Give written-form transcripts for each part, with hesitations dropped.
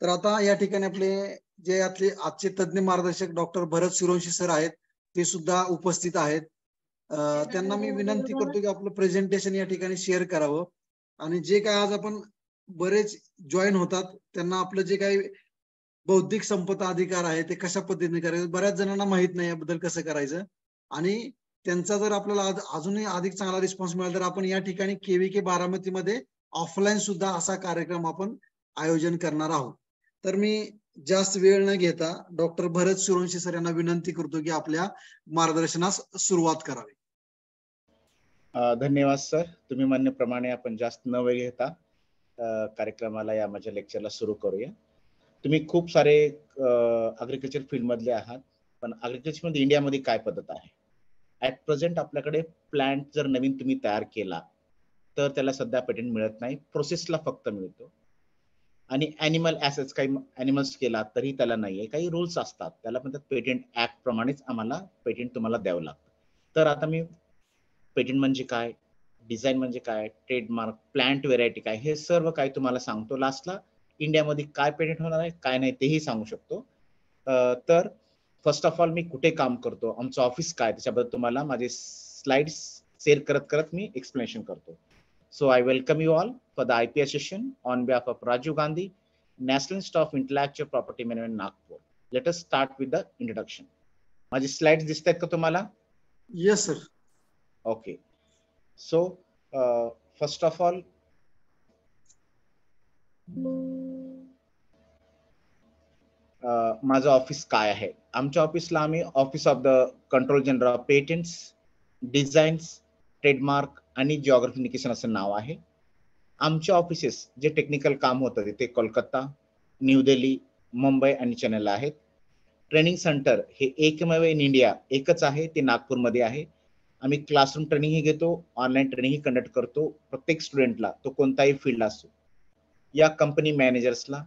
तर आता या ठिकाणी आपले जे यातले आजचे तज्ञ मार्गदर्शक डॉक्टर भरत सूर्यवंशी सर आहेत, ते सुद्धा उपस्थित आहेत. त्यांना मी विनंती करतो की आपलं प्रेझेंटेशन या ठिकाणी शेअर करावं आणि जे काय आज आपण बरेच जॉईन होतात त्यांना आपलं जे काही बौद्धिक संपदा अधिकार आहे ते कशा पद्धतीने करायचं बऱ्याच जणांना माहित नाही याबद्दल कसं करायचं आणि त्यांचा जर आपल्याला अजूनही अधिक चांगला रिस्पॉन्स मिळाला तर आपण या ठिकाणी केव्हीके बारामतीमध्ये ऑफलाईन सुद्धा असा कार्यक्रम आपण आयोजन करणार आहोत. तर मी जास्त वेळ न घेता डॉक्टर भरत सूर्यवंशी सर यांना विनंती करतो की आपल्या मार्गदर्शनास सुरुवात करावी. धन्यवाद सर. तुम्ही म्हणण्याप्रमाणे आपण जास्त न वेळ घेता कार्यक्रमाला या माझ्या लेक्चरला सुरू करूया. तुम्ही खूप सारे ॲग्रिकल्चर फील्ड मधले आहात, पण ॲग्रिकल्चर मध्ये इंडियामध्ये काय पद्धत आहे? ॲट प्रेझेंट आपल्याकडे प्लांट जर नवीन तुम्ही तयार केला तर त्याला सध्या पेटंट मिळत नाही, प्रोसेसला फक्त मिळतो. आणि ॲनिमल ॲसेट्स काही ॲनिमल्स केला तरी त्याला नाहीये, काही रूल्स असतात, त्याला म्हणतात पेटंट ऍक्ट प्रमाणेच आम्हाला पेटंट तुम्हाला द्यावं लागतं. तर आता मी पेटंट म्हणजे काय, डिझाईन म्हणजे काय, ट्रेडमार्क, प्लांट व्हेरायटी काय, हे सर्व काही तुम्हाला सांगतो. लास्टला इंडियामध्ये काय पेटंट होणार आहे काय नाही तेही सांगू शकतो. तर फर्स्ट ऑफ ऑल मी कुठे काम करतो, आमचं ऑफिस काय, त्याच्याबद्दल तुम्हाला माझे स्लाइड्स शेअर करत करत मी एक्सप्लेनेशन करतो. So I welcome you all for the IPS session on behalf of Rajiv Gandhi, National Institute of Intellectual Property Management, Nagpur. Let us start with the introduction. माझे slides दिसतात का तुम्हाला? Yes sir. Okay. So first of all, माझं office काय आहे? आमच्या ऑफिसला आम्ही office of the control general of patents, designs, trademark आणि जिओग्राफी इंडिकेशन असं नाव आहे. आमचे ऑफिसेस जे टेक्निकल काम होतं ते कोलकाता, न्यू दिल्ली, मुंबई आणि चेन्नईला आहेत. ट्रेनिंग सेंटर हे एकमेव इन इंडिया एकच आहे, ते नागपूरमध्ये आहे. आम्ही क्लासरूम ट्रेनिंग ही घेतो, ऑनलाईन ट्रेनिंग ही कंडक्ट करतो प्रत्येक स्टुडंटला, तो कोणताही फील्ड असो. या कंपनी मॅनेजर्सला,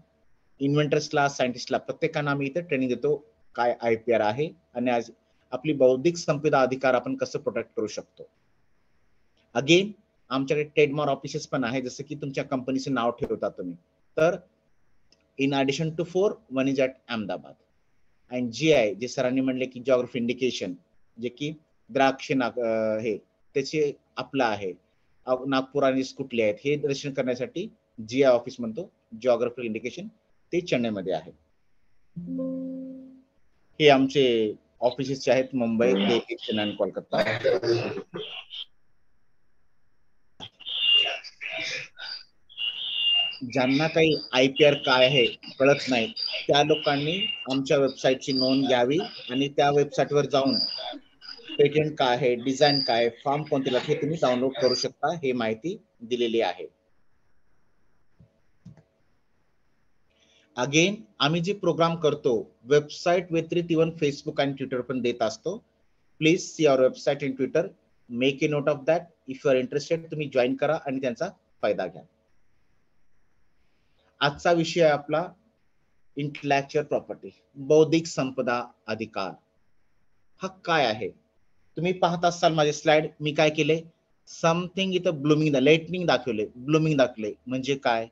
इन्व्हेंटर्सला, सायंटिस्टला प्रत्येकांना आम्ही इथे ट्रेनिंग देतो काय IPR आहे आणि आज आपली बौद्धिक संपदा अधिकार आपण कसं प्रोटेक्ट करू शकतो. अगेन आमच्याकडे ट्रेडमार्क ऑफिसेस पण आहे, जसं की तुमच्या कंपनीचं नाव ठेवता तुम्ही. तर in addition to 4 one is at Ahmedabad. आणि GI जे सरांनी म्हणले की जिओग्राफी इंडिकेशन, जे की द्राक्ष हे त्याचे आपलं आहे, नागपूर आणि कुठले आहेत हे दर्शन करण्यासाठी GI ऑफिस म्हणतो, जिओग्राफी इंडिकेशन, ते चेन्नईमध्ये आहे. हे आमचे ऑफिसेस आहेत मुंबई, दिल्ली, चेन्नई आणि कोलकाता. ज्यांना काही IPR काय आहे कळत नाही त्या लोकांनी आमच्या वेबसाईटची नोंद घ्यावी आणि त्या वेबसाईटवर जाऊन पेटंट काय आहे, डिझाईन काय, फॉर्म कोणते लागते हे तुम्ही डाउनलोड करू शकता, हे माहिती दिलेली आहे. अगेन आम्ही जे प्रोग्राम करतो वेबसाईट व्यतिरिक्त इव्हन फेसबुक आणि ट्विटर पण देत असतो. Please see our website in Twitter, make a note of that. If you are interested तुम्ही जॉईन करा आणि त्यांचा फायदा घ्या. आजचा विषय आहे आपला इंटेलेक्चुअल प्रॉपर्टी, बौद्धिक संपदा अधिकार. हा काय आहे? तुम्ही पाहत असाल माझे स्लाइड, मी काय केले, समथिंग इथं ब्लूमिंग, लाइटनिंग दाखवले, ब्लूमिंग दाखवले. म्हणजे काय?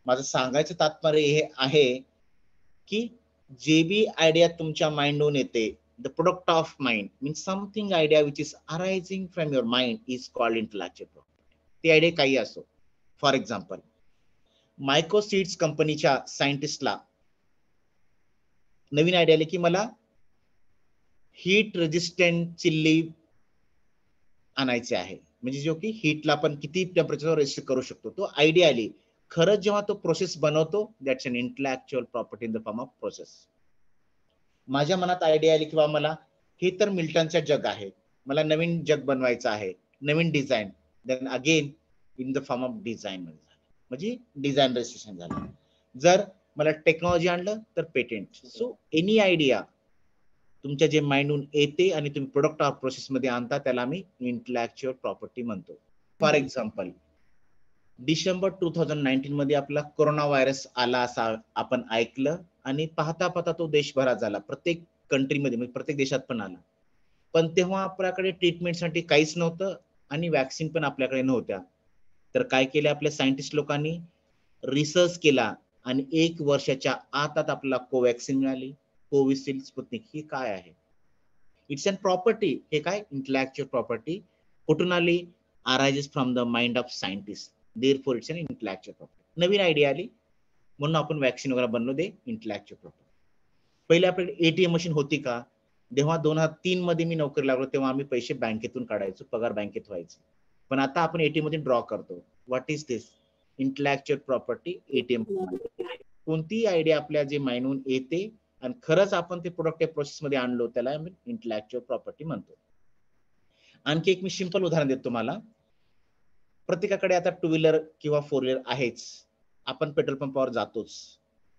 माझं सांगायचं तात्पर्य हे आहे की जे बी आयडिया तुमच्या माइंडहून येते, the product of mind means something idea which is arising from your mind is called intellectual property. ती आयडिया काही असो. फॉर एक्झाम्पल, मायक्रोसीड्स कंपनीच्या सायंटिस्टला नवीन आयडिया आली की मला हीट रेजिस्टंट चिल्ली आणायचे आहे, म्हणजे जो की हीटला पण किती टेम्परेचरवर रेजिस्ट करू शकतो. तो आयडिया आली. खरंच जेव्हा तो प्रोसेस बनवतो, that's an intellectual property in the form of process. माझ्या मनात आयडिया आली की मला हे तर मिल्टनचं जग आहे, मला नवीन जग बनवायचं आहे, नवीन design, then again in the form of design, म्हणजे डिझाईन रजिस्ट्रेशन झालं. जर मला टेक्नॉलॉजी आणलं तर पेटेंट. सो एनी आयडिया तुमच्या जे माइंडहून येते आणि तुम्ही प्रोडक्ट ऑफ प्रोसेस मध्ये आणता त्याला आम्ही इंटेलेक्चुअल प्रॉपर्टी म्हणतो. फॉर एक्झाम्पल, डिसेंबर 2019 मध्ये आपला कोरोना व्हायरस आला असा आपण ऐकलं आणि पाहता पाहता तो देशभरात झाला, प्रत्येक कंट्रीमध्ये, म्हणजे प्रत्येक देशात पण आला. पण तेव्हा आपल्याकडे ट्रीटमेंटसाठी काहीच नव्हतं आणि वॅक्सिन पण आपल्याकडे नव्हत्या. तर काय केले आपल्या सायंटिस्ट लोकांनी, रिसर्च केला आणि 1 वर्षाच्या आतात आपल्याला कोवॅक्सिन मिळाली, कोविशिल्ड, स्पुतनिक. ही काय आहे? It's on property. हे काय? Intellectual property. कुठून आली? Arises from the mind of scientist. Therefore it's an intellectual property. नवीन आयडिया आली म्हणून आपण वॅक्सिन वगैरे बनलो, दे इंटलेक्चुअल प्रॉपर्टी. पहिले आपल्याकडे एटीएम मशीन होती का? जेव्हा 2003 मध्ये मी नोकरी लागलो तेव्हा आम्ही पैसे बँकेतून काढायचो, पगार बँकेत व्हायचे. पण आता आपण एटीएम मध्ये ड्रॉ करतो. What is this? Intellectual property ATM. कोणती आयडिया आपल्या जे माइंडहून येते आणि खरंच आपण ते प्रोडक्ट त्या प्रोसेस मध्ये आणलो, त्याला इंटलेक्चुअल प्रॉपर्टी म्हणतो. आणखी एक मी सिंपल उदाहरण देतो तुम्हाला. प्रत्येकाकडे आता टू व्हीलर किंवा फोर व्हीलर आहेच. आपण पेट्रोल पंपावर जातोच.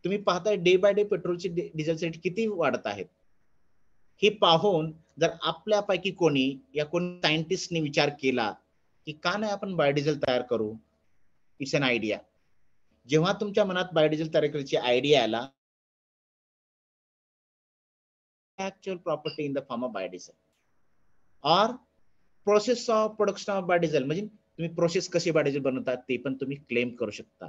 तुम्ही पाहताय डे बाय डे पेट्रोलचे डिझेल रेट किती वाढत आहेत. हे पाहून जर आपल्यापैकी कोणी या कोणी सायंटिस्टने विचार केला की का नाही आपण बायोडिझेल तयार करू, इट्स अन आयडिया. जेव्हा तुमच्या मनात बायोडिझेल तयार करायची आयडिया आला, actual property in the form of biodiesel or process of production of biodiesel. म्हणजे तुम्ही प्रोसेस कशी बायोडिझेल बनवतात ते पण तुम्ही क्लेम करू शकता.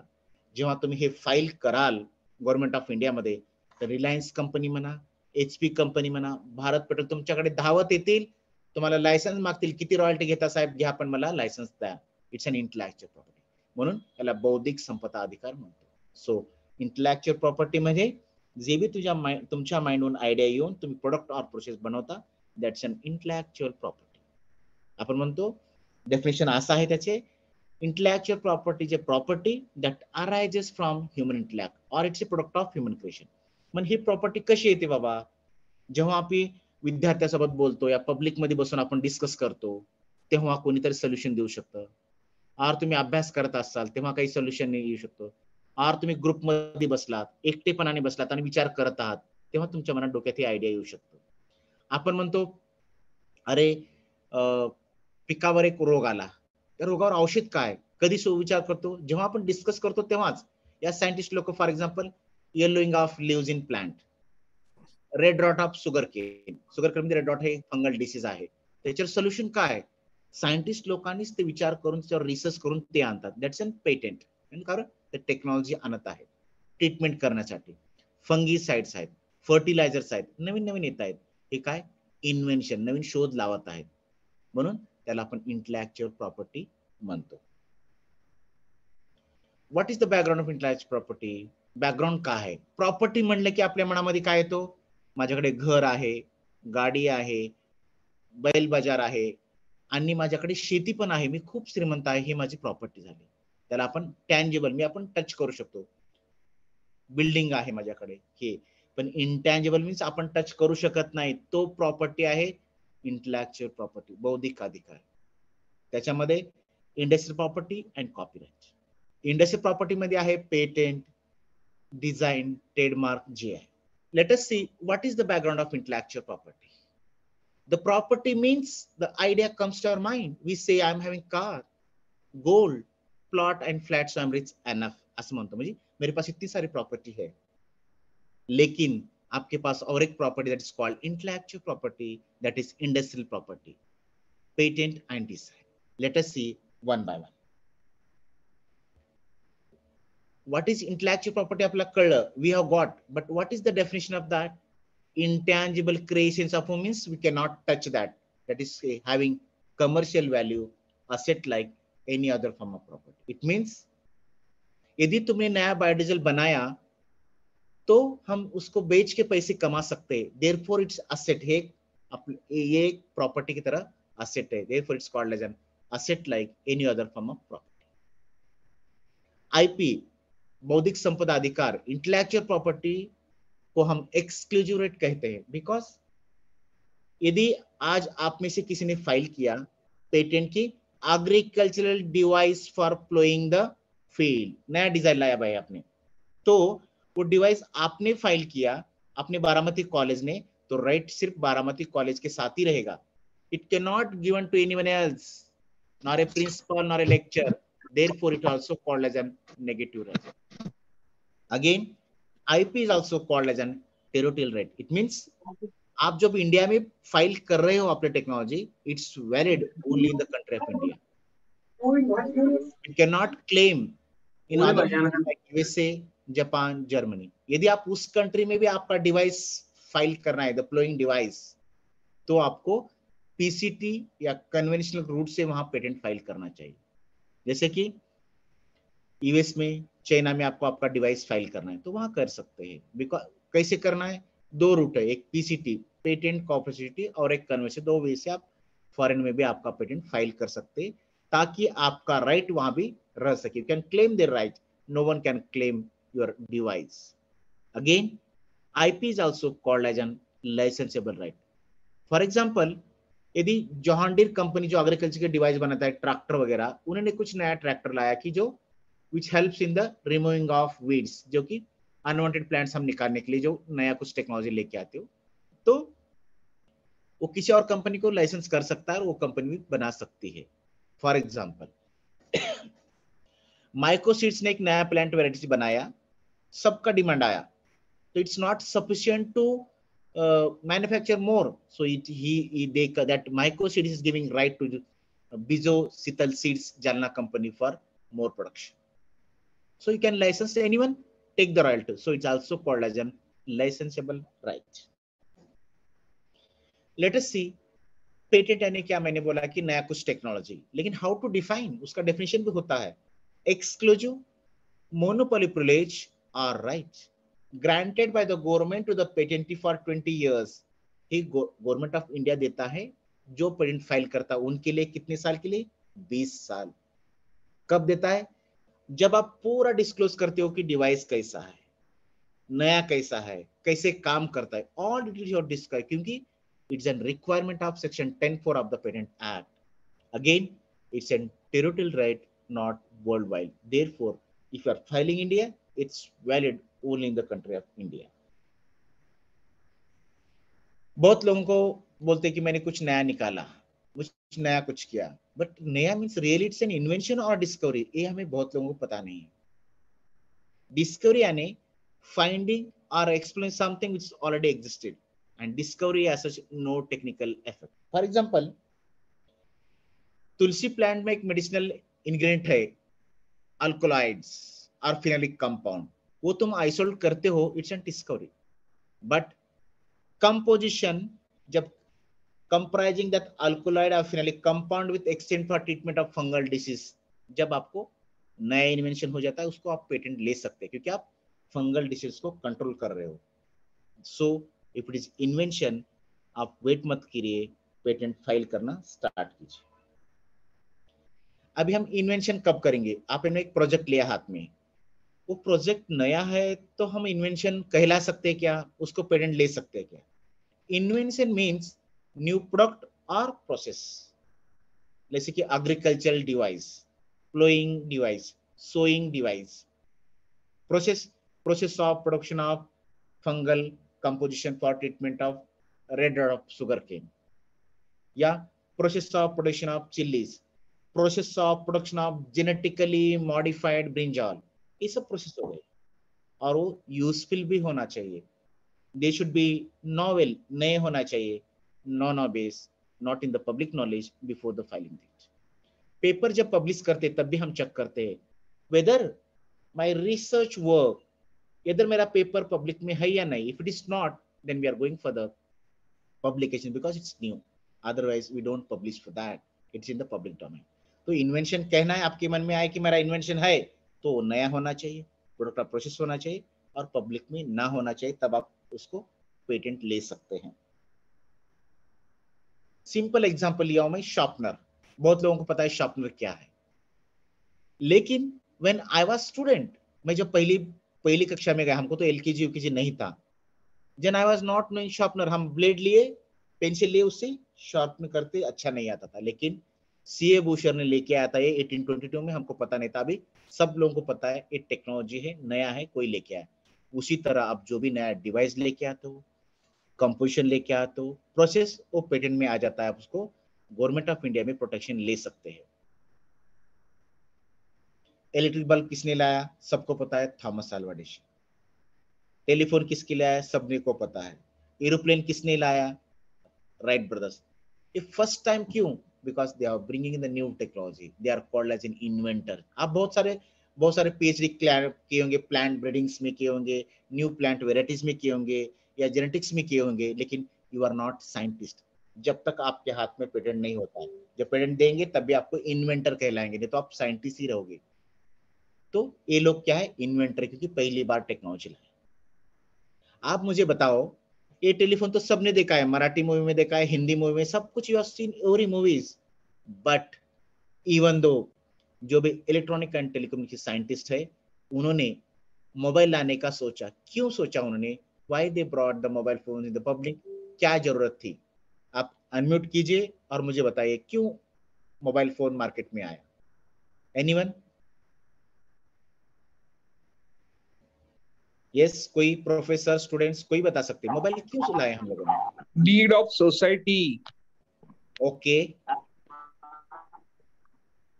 जेव्हा तुम्ही हे फाईल कराल गव्हर्नमेंट ऑफ इंडिया मध्ये, तर रिलायन्स कंपनी म्हणा, HP कंपनी म्हणा, भारत पेट्रोल तुमच्याकडे धावत येतील, तुम्हाला लायसन्स मागतील. किती रॉयल्टी घेता साहेब? घ्या, पण मला लायसन्स द्या. It's an intellectual property. म्हणून त्याला बौद्धिक संपदा अधिकार म्हणतो. सो इंटलेक्चुअल प्रॉपर्टी म्हणजे जे बी तुमच्या माइंडहून आयडिया येऊन तुम्ही प्रोडक्ट ऑर प्रोसेस बनवता, दॅट्स अन इंटलेक्चुअल प्रॉपर्टी. आपण म्हणतो डेफिनेशन असं आहे त्याचे, intellectual property is a property that arises from human intellect or it's a product of human creation. Mug he property कशी येते बाबा? जेव्हा आपण विद्यार्थ्यासोबत बोलतो या पब्लिक मध्ये बसून आपण डिस्कस करतो, तेव्हा कोणीतरी सोल्युशन देऊ शकतं. आर तुम्ही अभ्यास करत असाल तेव्हा काही सोल्युशन येऊ शकतो. आर तुम्ही ग्रुपमध्ये बसलात, एकटेपणाने बसलात आणि विचार करत आहात, तेव्हा तुमच्या मनात डोक्यात ही आयडिया येऊ शकतो. आपण म्हणतो अरे पिकावर एक रोग आला, त्या रोगावर औषध काय? कधी विचार करतो? जेव्हा आपण डिस्कस करतो तेव्हाच. या सायंटिस्ट लोक for example yellowing of leaves in plant, red rot of sugarcane. Sugarcane मध्ये रेड रॉट हे फंगल डिसीज आहे. त्याच्यावर सोल्युशन काय? सायंटिस्ट लोकांनीच ते विचार करून त्याच्यावर रिसर्च करून ते आणतात. That's an patent. कारण ते टेक्नॉलॉजी आणत आहेत ट्रीटमेंट करण्यासाठी. फंगीसाइड्स आहेत, फर्टिलायझर्स आहेत, नवीन नवीन येत आहेत. हे काय? इन्व्हेन्शन, नवीन शोध लावत आहेत. म्हणून त्याला आपण इंटलेक्चुअल प्रॉपर्टी म्हणतो. What is the background of intellectual property? Background काय आहे? प्रॉपर्टी म्हणलं की आपल्या मनामध्ये काय येतो? माझ्याकडे घर आहे, गाडी आहे, बैल बाजार आहे आणि माझ्याकडे शेती पण आहे, मी खूप श्रीमंत आहे, हे माझी प्रॉपर्टी झाली. त्याला आपण टँजिबल, आपण टच करू शकतो. बिल्डिंग आहे माझ्याकडे हे. पण इंटँजिबल मीन्स आपण टच करू शकत नाही, तो प्रॉपर्टी आहे इंटलेक्चुअल प्रॉपर्टी, बौद्धिक अधिकार. त्याच्यामध्ये industrial property and copyright. Industrial property मध्ये आहे patent, design, trademark, GI. Let us see what is the background of intellectual property. The property means the idea comes to our mind. We say I'm having car, gold, plot and flat, so I'm rich enough. असं म्हणतो, म्हणजे मेरे पास इतनी सारी property है, लेकिन आपके पास और एक property that is called intellectual property, that is industrial property, patent and design. Let us see one by one. What is intellectual property? आपल्याला कळलं, we have got, but what is the definition of that? Intangible creations of means we cannot touch that. That is having commercial value, asset like any other form of property. It means यदि तुमने नया biodiesel बनाया तो हम उसको बेच के पैसे कमा सकते हैं. Therefore it's asset. ये एक प्रॉपर्टी की तरह asset है. Therefore it's called as an asset like any other form of property. IP, बौद्धिक संपदा अधिकार, इंटेलेक्चुअल प्रॉपर्टी को हम एक्सक्लूसिव राइट कहते हैं. बिकॉज यदि आज आप में से किसी ने फाइल किया पेटेंट की agricultural device for ploughing the field, नया डिजाइन लाया भाई आपने, तो वो डिवाइस आपने फाइल किया अपने बारामती कॉलेज ने, तो राइट सिर्फ बारामती कॉलेज के साथ ही रहेगा. It can not given to anyone else, not a principal, not a lecture. Therefore it also called as a negative right. Again, IP is also called as an territorial right. It means आप जब India में file कर रहे हो अपने technology, it's valid only in the country of India. It cannot claim in other like USA, Japan, Germany. यदि आप उस कंट्री में भी आपका डिवाइस फाइल करना है, डिप्लॉइंग डिवाइस, तो आपको पीसीटी या कन्वेंशनल रूट से वहां पेटेंट फाइल करना चाहिए। जैसे कि यूएस में, चाइना में आपको आपका डिवाइस फाइल करना है तो वहां कर सकते हैं। बिकॉज कैसे करना है, दो रूट है, एक पीसीटी पेटेंट कॉपरेसिटी और एक कन्वेंशन, दो वे से आप फॉरेन में भी आपका पेटेंट फाइल कर सकते हैं ताकि आपका राइट वहां भी रह सके। You can claim their right, no one can claim your device. Again IP is also called as an licensable right. For example, यदि जॉन डीर कंपनी जो एग्रीकल्चर के डिवाइस बनाता है, ट्रैक्टर वगैरह, उन्होंने कुछ नया ट्रैक्टर लाया कि जो which helps in the removing of weeds, जो कि अनवांटेड प्लांट्स हम निकालने के लिए जो नया कुछ टेक्नोलॉजी लेके आते हो, तो वो किसी और कंपनी को लाइसेंस कर सकता है और वो कंपनी भी बना सकती है। फॉर एग्जांपल माइक्रोसीड्स ने एक नया प्लांट वैरायटी बनाया, सबका डिमांड आया, तो it's not sufficient to manufacture more, so that microseeds is giving right to Bizo Sital Seeds Jalna company for more production. So you can license anyone, take the royalty. So it's also called as an licensable right. Let us see patent यानी क्या। मैंने बोला कि नया कुछ technology, लेकिन how to define, उसका definition भी होता है। Exclusive monopoly privilege or right granted by the government to the patentee for 20 years. He government of India देता है जो पेटेंट फाइल करता है उनके लिए। कितने साल के लिए? 20 साल। कब देता है? जब आप पूरा डिस्क्लोज करते हो कि डिवाइस कैसा है, नया कैसा है, कैसे काम करता है, ऑल डिटेल्स योर डिस्क्राइब, क्योंकि it's an requirement of section 10(4) of the patent act. Again it's an territorial right, not worldwide. Therefore if you are filing India, it's valid only in the country of India. बहुत लोगों को बोलते हैं कि मैंने कुछ नया निकाला, कुछ नया कुछ किया, बट नया means really it's an invention और डिस्कवरी, ये हमें बहुत लोगों को पता नहीं है। डिस्कवरी यानी फाइंडिंग और explain something which already existed, and discovery as such no technical effect. For example, tulsi plant में एक मेडिसिनल इंग्रेडिएंट है अल्कोलॉइड्स और फिनोलिक कंपाउंड, वो तुम आइसोलेट करते हो, it's an discovery. But composition, जब कंप्राइजिंग दैट अल्कोलॉइड और phenolic compound with extend for treatment of fungal disease, जब आपको नया इन्वेंशन हो जाता है, उसको आप पेटेंट ले सकते हैं क्योंकि आप फंगल डिसीज को कंट्रोल कर रहे हो। So if it is invention, आप वेट मत कीजिए, पेटेंट फाइल करना स्टार्ट कीजिए। अभी हम इन्वेंशन कब करेंगे? आपने एक प्रोजेक्ट लिया हाथ में, वो प्रोजेक्ट नया है तो हम इन्वेंशन कहला सकते हैं क्या? उसको पेटेंट ले सकते हैं क्या? इन्वेंशन मीन्स न्यू प्रोडक्ट और प्रोसेस, जैसे कि agricultural device, ploughing device, sowing device. Process of production of fungal composition for treatment of red rod of sugarcane, या process of production of chillies, process of production of genetically modified brinjal. ये सब process हो गए और वो useful भी होना चाहिए। दे शुड बी नॉवेल, नए होना चाहिए, non obvious, not in the public knowledge before the filing date. Paper जब पब्लिश करते तब भी हम चेक करते हैं वेदर माय रिसर्च वर्क, इधर मेरा पेपर पब्लिक में है या नहीं। If it is not, then we are going for the publication because it's new, otherwise we don't publish for that, it's in the public domain. तो invention कहना है, आपके मन में आए कि मेरा इन्वेंशन है तो नया होना चाहिए, प्रोडक्ट का प्रोसेस होना चाहिए और पब्लिक में ना होना चाहिए, तब आप उसको पेटेंट ले सकते हैं। सिंपल एग्जांपल लिया हूं मैं, शार्पनर। बहुत लोगों को पता है शार्पनर क्या है, लेकिन व्हेन आई वाज स्टूडेंट, मैं जब पहली कक्षा में गया, हमको तो एलकेजी यूकेजी नहीं था, Then I was not knowing sharpener, हम ब्लेड लिए, पेंसिल लिए, उससे शार्पन करते, अच्छा नहीं आता था। लेकिन सीए बूशर ने लेके आया था ये 1822 में, हमको पता नहीं था। अभी सब लोगों को पता है ये टेक्नोलॉजी है, नया है, कोई लेके आया। उसी तरह आप जो भी नया डिवाइस लेके आते हो, कंपोजिशन लेके आते हो, प्रोसेस वो पेटेंट में आ जाता है, आप उसको गवर्नमेंट ऑफ इंडिया में प्रोटेक्शन ले सकते हैं। इलेक्ट्रिक बल्ब किसने लाया? सबको पता है, थॉमस अल्वा एडिसन। टेलीफोन किसके लाया? सबने को पता है। एरोप्लेन किसने लाया? Wright brothers. ये फर्स्ट टाइम क्यों? Because they are bringing in the new technology, they are called as an inventor. आप बहुत सारे बहुत सारे पीएचडी किए होंगे, प्लांट ब्रीडिंग्स में किए होंगे, न्यू प्लांट वेराइटीज में किए होंगे या जेनेटिक्स में किए होंगे, लेकिन यू आर नॉट साइंटिस्ट जब तक आपके हाथ में पेटेंट नहीं होता है। जब पेटेंट देंगे तब भी आपको इन्वेंटर कहलाएंगे, नहीं तो आप साइंटिस्ट ही रहोगे। तो ये लोग क्या है, इन्वेंटर, क्योंकि पहली बार टेक्नोलॉजी लाए। आप मुझे बताओ, ये टेलीफोन तो सबने देखा है, मराठी मूवी में देखा है, हिंदी मूवी में, सब कुछ you have seen every movies, but even though जो भी इलेक्ट्रॉनिक एंड टेलीकम्युनिकेशन साइंटिस्ट है, उन्होंने मोबाइल लाने का सोचा, क्यों सोचा उन्होंने, why they brought the mobile phone in the public, क्या जरूरत थी? आप अनम्यूट कीजिए और मुझे बताइए क्यों मोबाइल फोन मार्केट में आया। एनीवन? यस, कोई प्रोफेसर, स्टूडेंट्स, कोई बता सकते मोबाइल क्यों लाए हम लोगों ने? Need of society. ओके,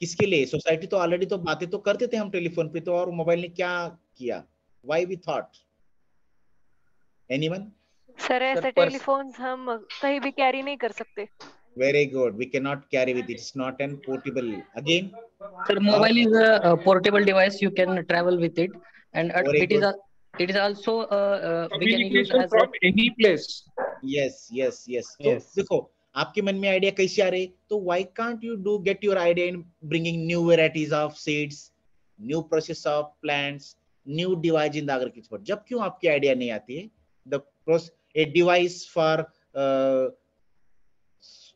किसके लिए? सोसाइटी तो ऑलरेडी तो बातें तो करते थे हम टेलीफोन पे, तो और मोबाइल ने क्या किया? Why we thought? Anyone? Sir ऐसे टेलीफोन्स हम कहीं भी कैरी नहीं कर सकते। Very good. We cannot carry with it. It's not an portable. Again? Sir, mobile is a portable device. You can travel with it, and Very it is good. it is also we can use Communication as from any place. Yes, yes, yes. तो Yes. देखो, आपके मन में idea कैसे आ रहे, तो why can't you do get your idea in bringing new varieties of seeds, new process of plants, new device in the agriculture? जब क्यों आपकी आइडिया नहीं आती है? The process, a device for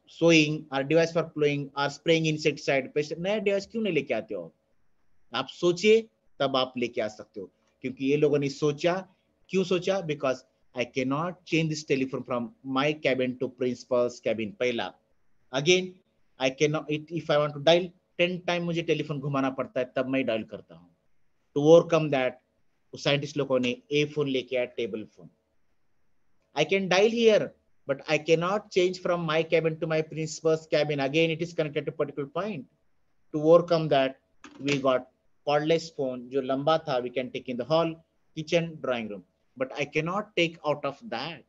sowing or device for plowing or spraying insecticide, नया device क्यों नहीं लेके आते हो? आप सोचिए, तब आप लेके आ सकते हो, क्योंकि ये लोगों ने सोचा। क्यों सोचा? Because I can not change this telephone from my cabin to principal's cabin. पहला, again I can not, if I want to dial 10 time मुझे टेलीफोन घुमाना पड़ता है, तब मैं डायल करता हूँ। टू ओवरकम दैट, साइंटिस्ट लोगों ने ए फोन लेके आया, table phone. I can dial here, but I cannot change from my cabin to my principal's cabin. Again, it is connected to a particular point. To overcome that, we got cordless phone, जो लंबा था, we can take in the hall, kitchen, drawing room. But I cannot take out of that,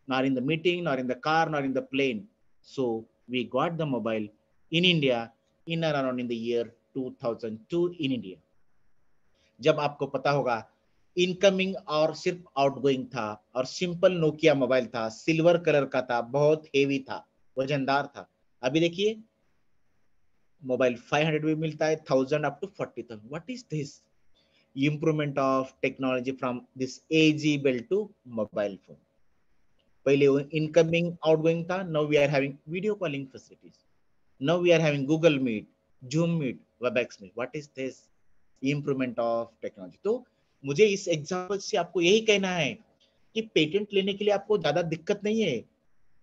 nor in the meeting, nor in the car, nor in the plane. So we got the mobile in India in and around in the year 2002 in India. जब आपको पता होगा, incoming और सिर्फ outgoing था, और simple Nokia mobile था, silver colour का था, बहुत हेवी था, वजनदार था। अभी देखिए मोबाइल 500 भी मिलता है, 1000 up to 40,000। What is this? Improvement of technology from this AG Bell to mobile phone. पहले इनकमिंग आउटगोइंग था, now we are having video calling facilities, now we are having Google Meet, Zoom Meet, Webex Meet. What is this? Improvement of technology. तो मुझे इस example से आपको यही कहना है कि पेटेंट लेने के लिए आपको ज्यादा दिक्कत नहीं है।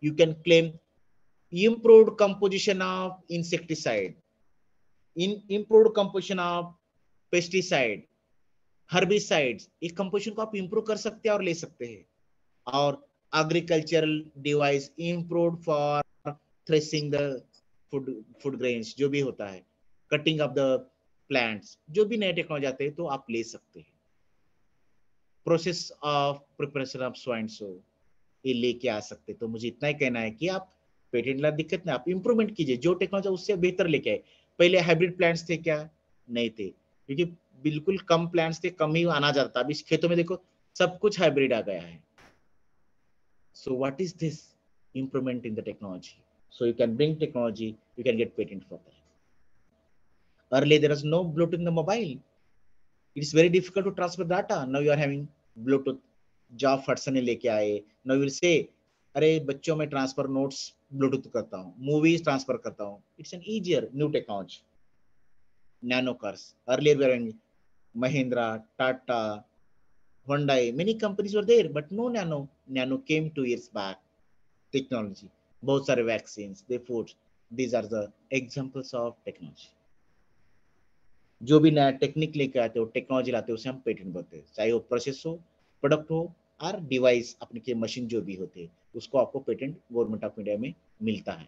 You can claim improved composition of insecticide, improved composition of pesticide, herbicides, ये कंपोजिशन को आप इंप्रूव कर सकते हैं और ले सकते हैं। और agricultural device improved for threshing the food grains, जो भी होता है, कटिंग ऑफ द प्लांट्स, जो भी नए टेक्नोलॉजी आते हैं तो आप ले सकते हैं। Process of preparation of so and सो, ये लेके आ सकते। तो मुझे इतना ही कहना है कि आप पेटेंट ला दिक्कत नहीं, आप इंप्रूवमेंट कीजिए, जो टेक्नोलॉजी उससे बेहतर लेके आए। पहले हाइब्रिड प्लांट्स थे क्या? नहीं थे, क्योंकि बिल्कुल कम प्लांट्स थे, कम ही आना जाता। अब इस खेतों में देखो सब कुछ हाइब्रिड आ गया है। So what is this? Improvement in the technology. So you can bring technology, you can gate patent for that. Earlier there was no Bluetooth in the mobile. It is very difficult to transfer data. Now you are having Bluetooth. Jaap Haartsen ने लेके आए। Now you will say, अरे बच्चों में transfer notes Bluetooth करता हूँ, movies transfer करता हूँ। It's an easier new technology. Nano cars, earlier वे are Mahindra, Tata, Hyundai, many companies were there, but no nano. Nano came 2 years back. Technology, बहुत सारे vaccines, they foods. These are the examples of technology. जो भी नया technique लेके आते हो, technology लाते हो, उसे हम पेटेंट बोलते हैं। चाहे वो प्रोसेस हो, प्रोडक्ट हो, और डिवाइस अपने के मशीन जो भी होते हैं, उसको आपको पेटेंट गवर्नमेंट ऑफ इंडिया में मिलता है।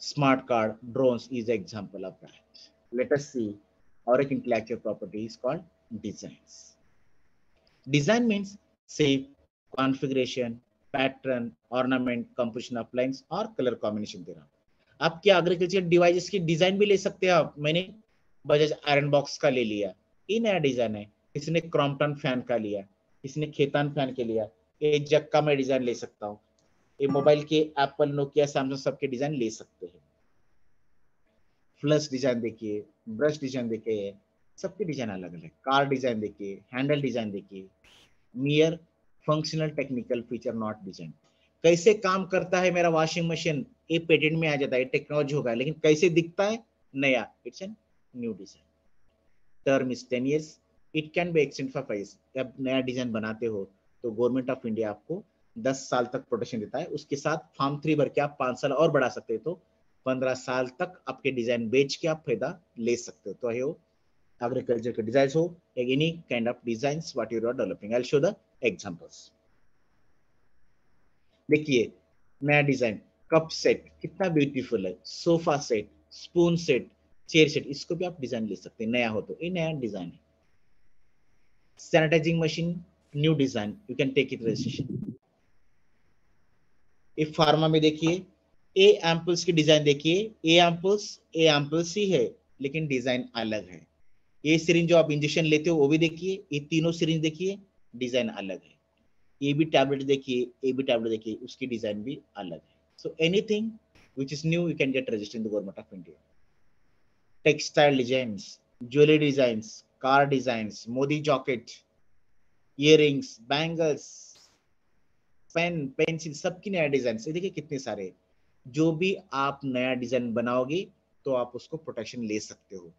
Smart card, drones is example of that. Let us see और एक intellectual property is called designs. Design means shape, configuration, pattern, ornament, composition of lines और कलर कॉम्बिनेशन देना। आप क्या एग्रीकल्चर डिवाइसेस की डिजाइन भी ले सकते हैं आप। मैंने बजाज आयरन बॉक्स का ले लिया, ये नया डिजाइन है। किसी ने क्रॉम्पटन फैन का लिया, किसी ने खेतान फैन के लिया, ये जग का मैं डिजाइन ले सकता हूँ। ये मोबाइल के एप्पल, नोकिया, सैमसंग सबके डिजाइन ले सकते हैं। फ्लश डिजाइन देखिए, ब्रश डिजाइन देखिए, सबके डिजाइन अलग अलग। कार डिजाइन देखिए, हैंडल डिजाइन देखिए, मियर functional technical feature not design. कैसे काम करता है मेरा वॉशिंग मशीन, ये पेटेंट में आ जाता है, टेक्नोलॉजी होगा, लेकिन कैसे दिखता है नया, it's an new design. Term is 10 years, it can be extend for 5 years। जब नया डिजाइन बनाते हो तो गवर्नमेंट ऑफ इंडिया आपको 10 साल तक प्रोटेक्शन देता है। उसके साथ फॉर्म 3 भर के आप 5 साल और बढ़ा सकते हो, तो 15 साल तक आपके डिजाइन बेच के आप फायदा ले सकते हो। तो है वो agriculture के डिजाइन हो, any kind of designs what you are developing, I'll show the examples। देखिए नया डिजाइन, कप सेट कितना ब्यूटीफुल है, sofa set, spoon set, chair set, इसको भी आप डिजाइन ले सकते हैं, नया हो तो। ये नया डिजाइन है। Sanitising machine, new design, you can take it registration. ये फार्मा में देखिए, ए एम्पल्स की डिजाइन देखिए, ए एम्पल्स ही है लेकिन डिजाइन अलग है। ये सिरिंज जो आप इंजेक्शन लेते हो वो भी देखिए, ये तीनों सिरिंज देखिए, डिजाइन अलग है। ये भी टैबलेट देखिए, ये भी टैबलेट देखिए, उसकी डिजाइन भी अलग है। So anything which is new you can get registered in the government of India। Textile designs, jewelry designs, car designs, Modi jacket, earrings, bangles, pen, pencil, सबकी नया डिजाइन। से देखिए कितने सारे, जो भी आप नया डिजाइन बनाओगे तो आप उसको प्रोटेक्शन ले सकते हो।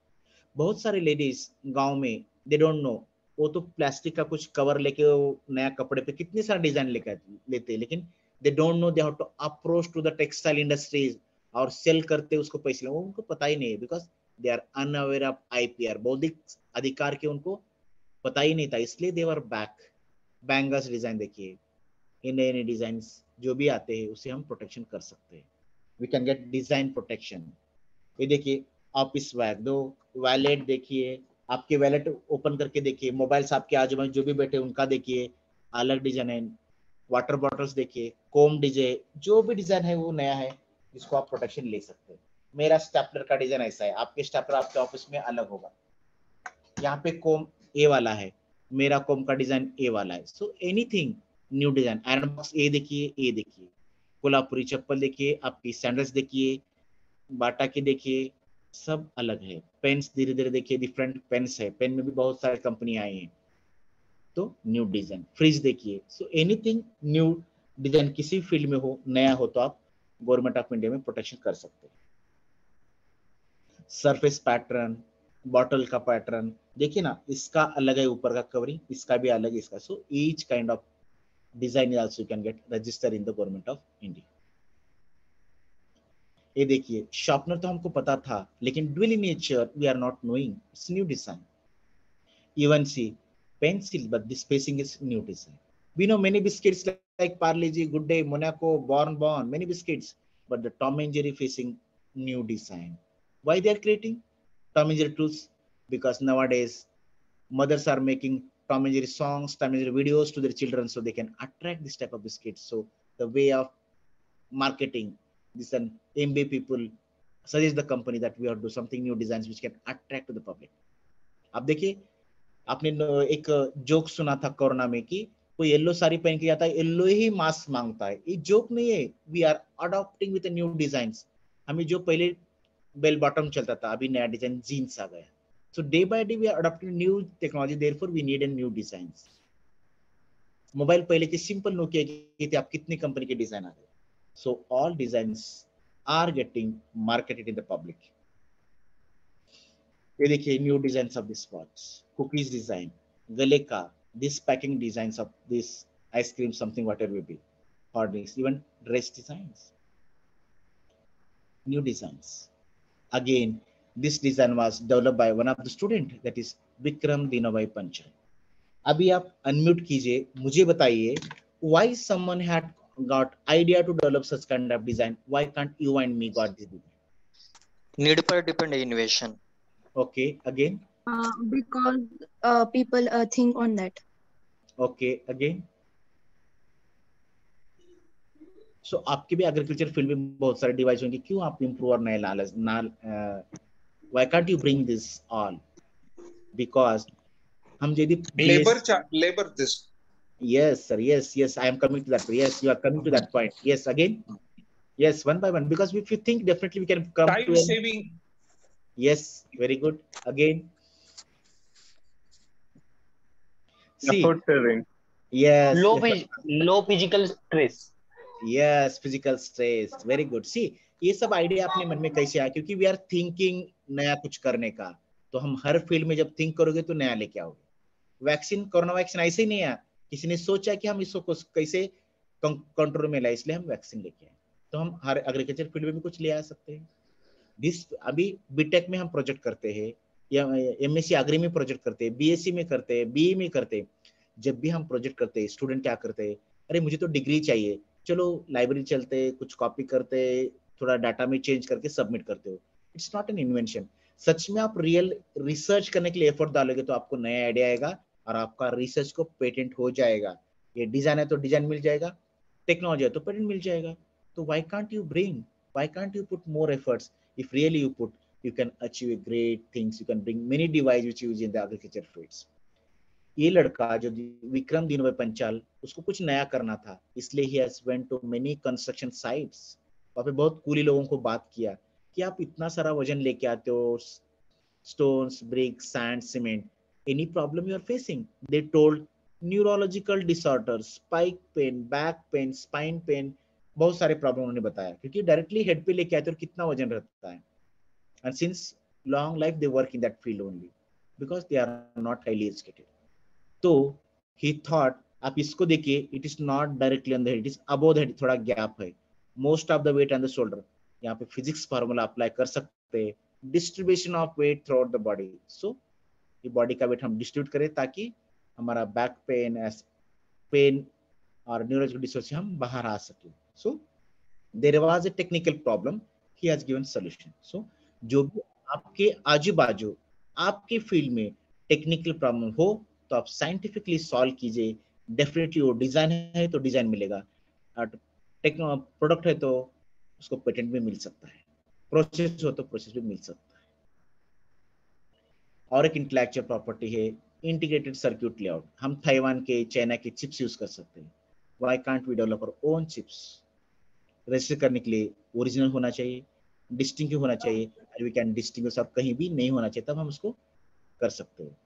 बहुत सारे लेडीज गांव में दे डोंट नो, वो तो प्लास्टिक का कुछ कवर लेके वो नया कपड़े पे कितने सारे डिजाइन लेकर लेते हैं, लेकिन they don't know they have to approach to the textile industries और सेल करते उसको पैसे, वो उनको पता ही नहीं है, because they are unaware of IPR, बौद्धिक अधिकार के उनको पता ही नहीं था, इसलिए they were back. Bangles design देखिए, ये नए नए डिजाइन जो भी आते हैं उसे हम प्रोटेक्शन कर सकते हैं, we can get design protection. ये देखिए ऑफिस बैग दो, वैलेट देखिए, आपके वैलेट ओपन करके देखिए, मोबाइल्स आपके आजू बाजू जो भी बैठे उनका देखिए, अलग डिजाइन है। वाटर बॉटल्स देखिए, कोम डिजाइन, जो भी डिजाइन है वो नया है, जिसको आप प्रोटेक्शन ले सकते हैं। मेरा स्टेपलर का डिजाइन ऐसा है, आपके स्टेपलर आपके ऑफिस में अलग होगा। यहाँ पे कोम ए वाला है, मेरा कोम का डिजाइन ए वाला है। So anything new design. Iron box ए देखिए, ए देखिए, कोल्हापुरी चप्पल देखिए, आपकी सैंडल्स देखिए, बाटा की देखिए, सब अलग है। पेन्स धीरे धीरे देखिए, डिफरेंट पेन्स है, पेन में भी बहुत सारे कंपनी आई हैं, तो न्यू डिजाइन। फ्रिज देखिए, सो एनीथिंग न्यू डिजाइन किसी फील्ड में हो, नया हो, तो आप गवर्नमेंट ऑफ इंडिया में प्रोटेक्शन कर सकते हैं। सरफेस पैटर्न, बॉटल का पैटर्न देखिए ना, इसका अलग है, ऊपर का कवरिंग इसका भी अलग है इसका। So each kind of design also you can get register in the Government of India. ये देखिए शार्पनर तो हमको पता था, लेकिन dual in nature we are not knowing, it's new design. Even see pencil, but the spacing is new design. We know many biscuits like Parle-G, Good Day, Monaco, Bon, many biscuits, but the Tom and Jerry facing new design. Why they are creating Tom and Jerry tools? Because nowadays mothers are making Tom and Jerry songs, Tom and Jerry videos to their children, so they can attract this type of biscuits. So the way of marketing, this and MBA people suggest the company that we have to do something new designs which can attract to the public. अब देखिए, आपने एक joke सुना था corona में कि कोई yellow sari पहन के जाता है, येलो ही मास्क मांगता है। ये जोक नहीं है, we are adopting with new designs. हमें जो पहले बेल बॉटम चलता था, अभी नया डिजाइन जीन्स आ गया। So day by day we are adopting new technology, therefore we need a new designs. Mobile पहले के सिंपल नोकिया की थे, आप कितनी कंपनी के डिजाइन आ गए। So all designs are getting marketed in the public. ये देखिए new designs of this watch, cookies design, गले का, this packing designs of this ice cream, something whatever will be, hot drinks, even dress designs, new designs. Again this design was developed by one of the student, that is Vikram दीनोभाई Panchal. अभी आप unmute कीजिए, मुझे बताइए why someone had got idea to develop such kind of design, why can't you and me got this design? Need per depend innovation. Okay, again. Because people think on that. Okay, again. So आपके भी agriculture field में बहुत सारे device होंगे, क्यों आप improve और नए Why can't you bring this all? Because हम यदि labor this. Yes, sir. Yes. I am coming to that. Yes, you are coming to that point. Yes, again. Yes, one by one. Because if you think, definitely we can come Time to saving. Yes, very good. Again. See. Effort saving. Yes. low physical stress. Yes, physical stress. Very good. See, ये सब idea अपने मन में कैसे आया? क्योंकि we are thinking नया कुछ करने का, तो हम हर फील्ड में जब थिंक करोगे तो नया लेके आओगे। वैक्सीन, कोरोना वैक्सीन ऐसे ही नहीं आया, किसी ने सोचा कि हम इसको कैसे कंट्रोल में लाए, इसलिए हम वैक्सीन लेके आए। तो हम हर एग्रीकल्चर फील्ड में भी कुछ ले आ सकते हैं। अभी बीटेक में हम प्रोजेक्ट करते हैं, या एमएससी एग्री में प्रोजेक्ट करते हैं, बीएससी में करते हैं, बीई में करते हैं। जब भी हम प्रोजेक्ट करते हैं, स्टूडेंट क्या करते हैं, अरे मुझे तो डिग्री चाहिए, चलो लाइब्रेरी चलते, कुछ कॉपी करते, थोड़ा डाटा में चेंज करके सबमिट करते हो। It's not an invention. सच में आप रियल रिसर्च करने के लिए एफर्ट डालोगे तो आपको नया आइडिया आएगा और आपका रिसर्च को पेटेंट हो जाएगा। ये डिजाइन है तो डिजाइन मिल जाएगा, टेक्नोलॉजी है तो पेटेंट मिल जाएगा। तो why can't you bring, why can't you put more efforts? If really you put, you can achieve great things. You can bring many devices which you use in the agriculture fields. ये लड़का जो विक्रम दीनभाई पंचाल, उसको कुछ नया करना था, इसलिए he has went to many construction sites. वहाँ पे बहुत कूली लोगों को बात किया कि आप इतना सारा वजन लेके आते हो, stones, bricks, sand, cement. Any problem you are facing? They told neurological disorders, spike pain, back pain, spine pain, बहुत सारे प्रॉब्लम उन्होंने बताया, क्योंकि डायरेक्टली हेड पे लेके आते हो, कितना वजन रहता है। And since long life they work in that field only because they are not highly educated. So he thought, आप इसको देखिए, it is not directly on the head, it is above the head, थोड़ा gap है। Most of the weight on the shoulder. यहाँ पे physics formula apply कर सकते हैं, distribution of weight throughout the body. So ये body का weight हम डिस्ट्रीब्यूट करें ताकि हमारा बैक पेन और न्यूरोलॉजिकल डिसऑर्डर से हम बाहर आ सके। So there was a technical problem, he has given solution. So जो भी आपके आजू बाजू आपके फील्ड में टेक्निकल प्रॉब्लम हो तो आप साइंटिफिकली सॉल्व कीजिए। डेफिनेटली वो डिजाइन है तो डिजाइन मिलेगा, प्रोडक्ट है तो उसको पेटेंट भी मिल सकता है, प्रोसेस हो तो प्रोसेस भी मिल सकता है। और एक इंटेलेक्चुअल प्रॉपर्टी है इंटीग्रेटेड सर्क्यूट लेआउट। हम ताइवान के, चाइना के चिप्स यूज कर सकते हैं। Why can't we develop our own chips? Register करने के लिए ओरिजिनल होना चाहिए, डिस्टिंक्टिव होना चाहिए, वी कैन डिस्टिंग्विश, अब कहीं भी नहीं होना चाहिए, तब हम उसको कर सकते हैं।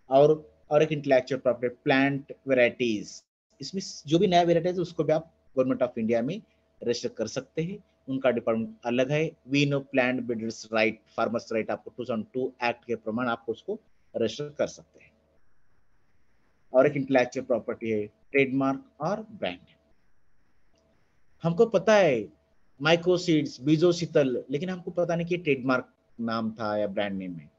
और एक इंटेलेक्चुअल प्रॉपर्टी प्लांट वेराइटीज, इसमें जो भी नया वेराइटी है उसको भी आप गवर्नमेंट ऑफ इंडिया में रजिस्टर कर सकते हैं, उनका डिपार्टमेंट अलग है। We know plant builders right, farmers right, आपको 2002 एक्ट के प्रमाण आपको उसको रजिस्टर कर सकते हैं। और एक इंटेलेक्चुअल प्रॉपर्टी है ट्रेडमार्क और ब्रांड। हमको पता है माइक्रोसीड्स, बीजोशीतल, लेकिन हमको पता नहीं कि ट्रेडमार्क नाम था या ब्रांड नेम है।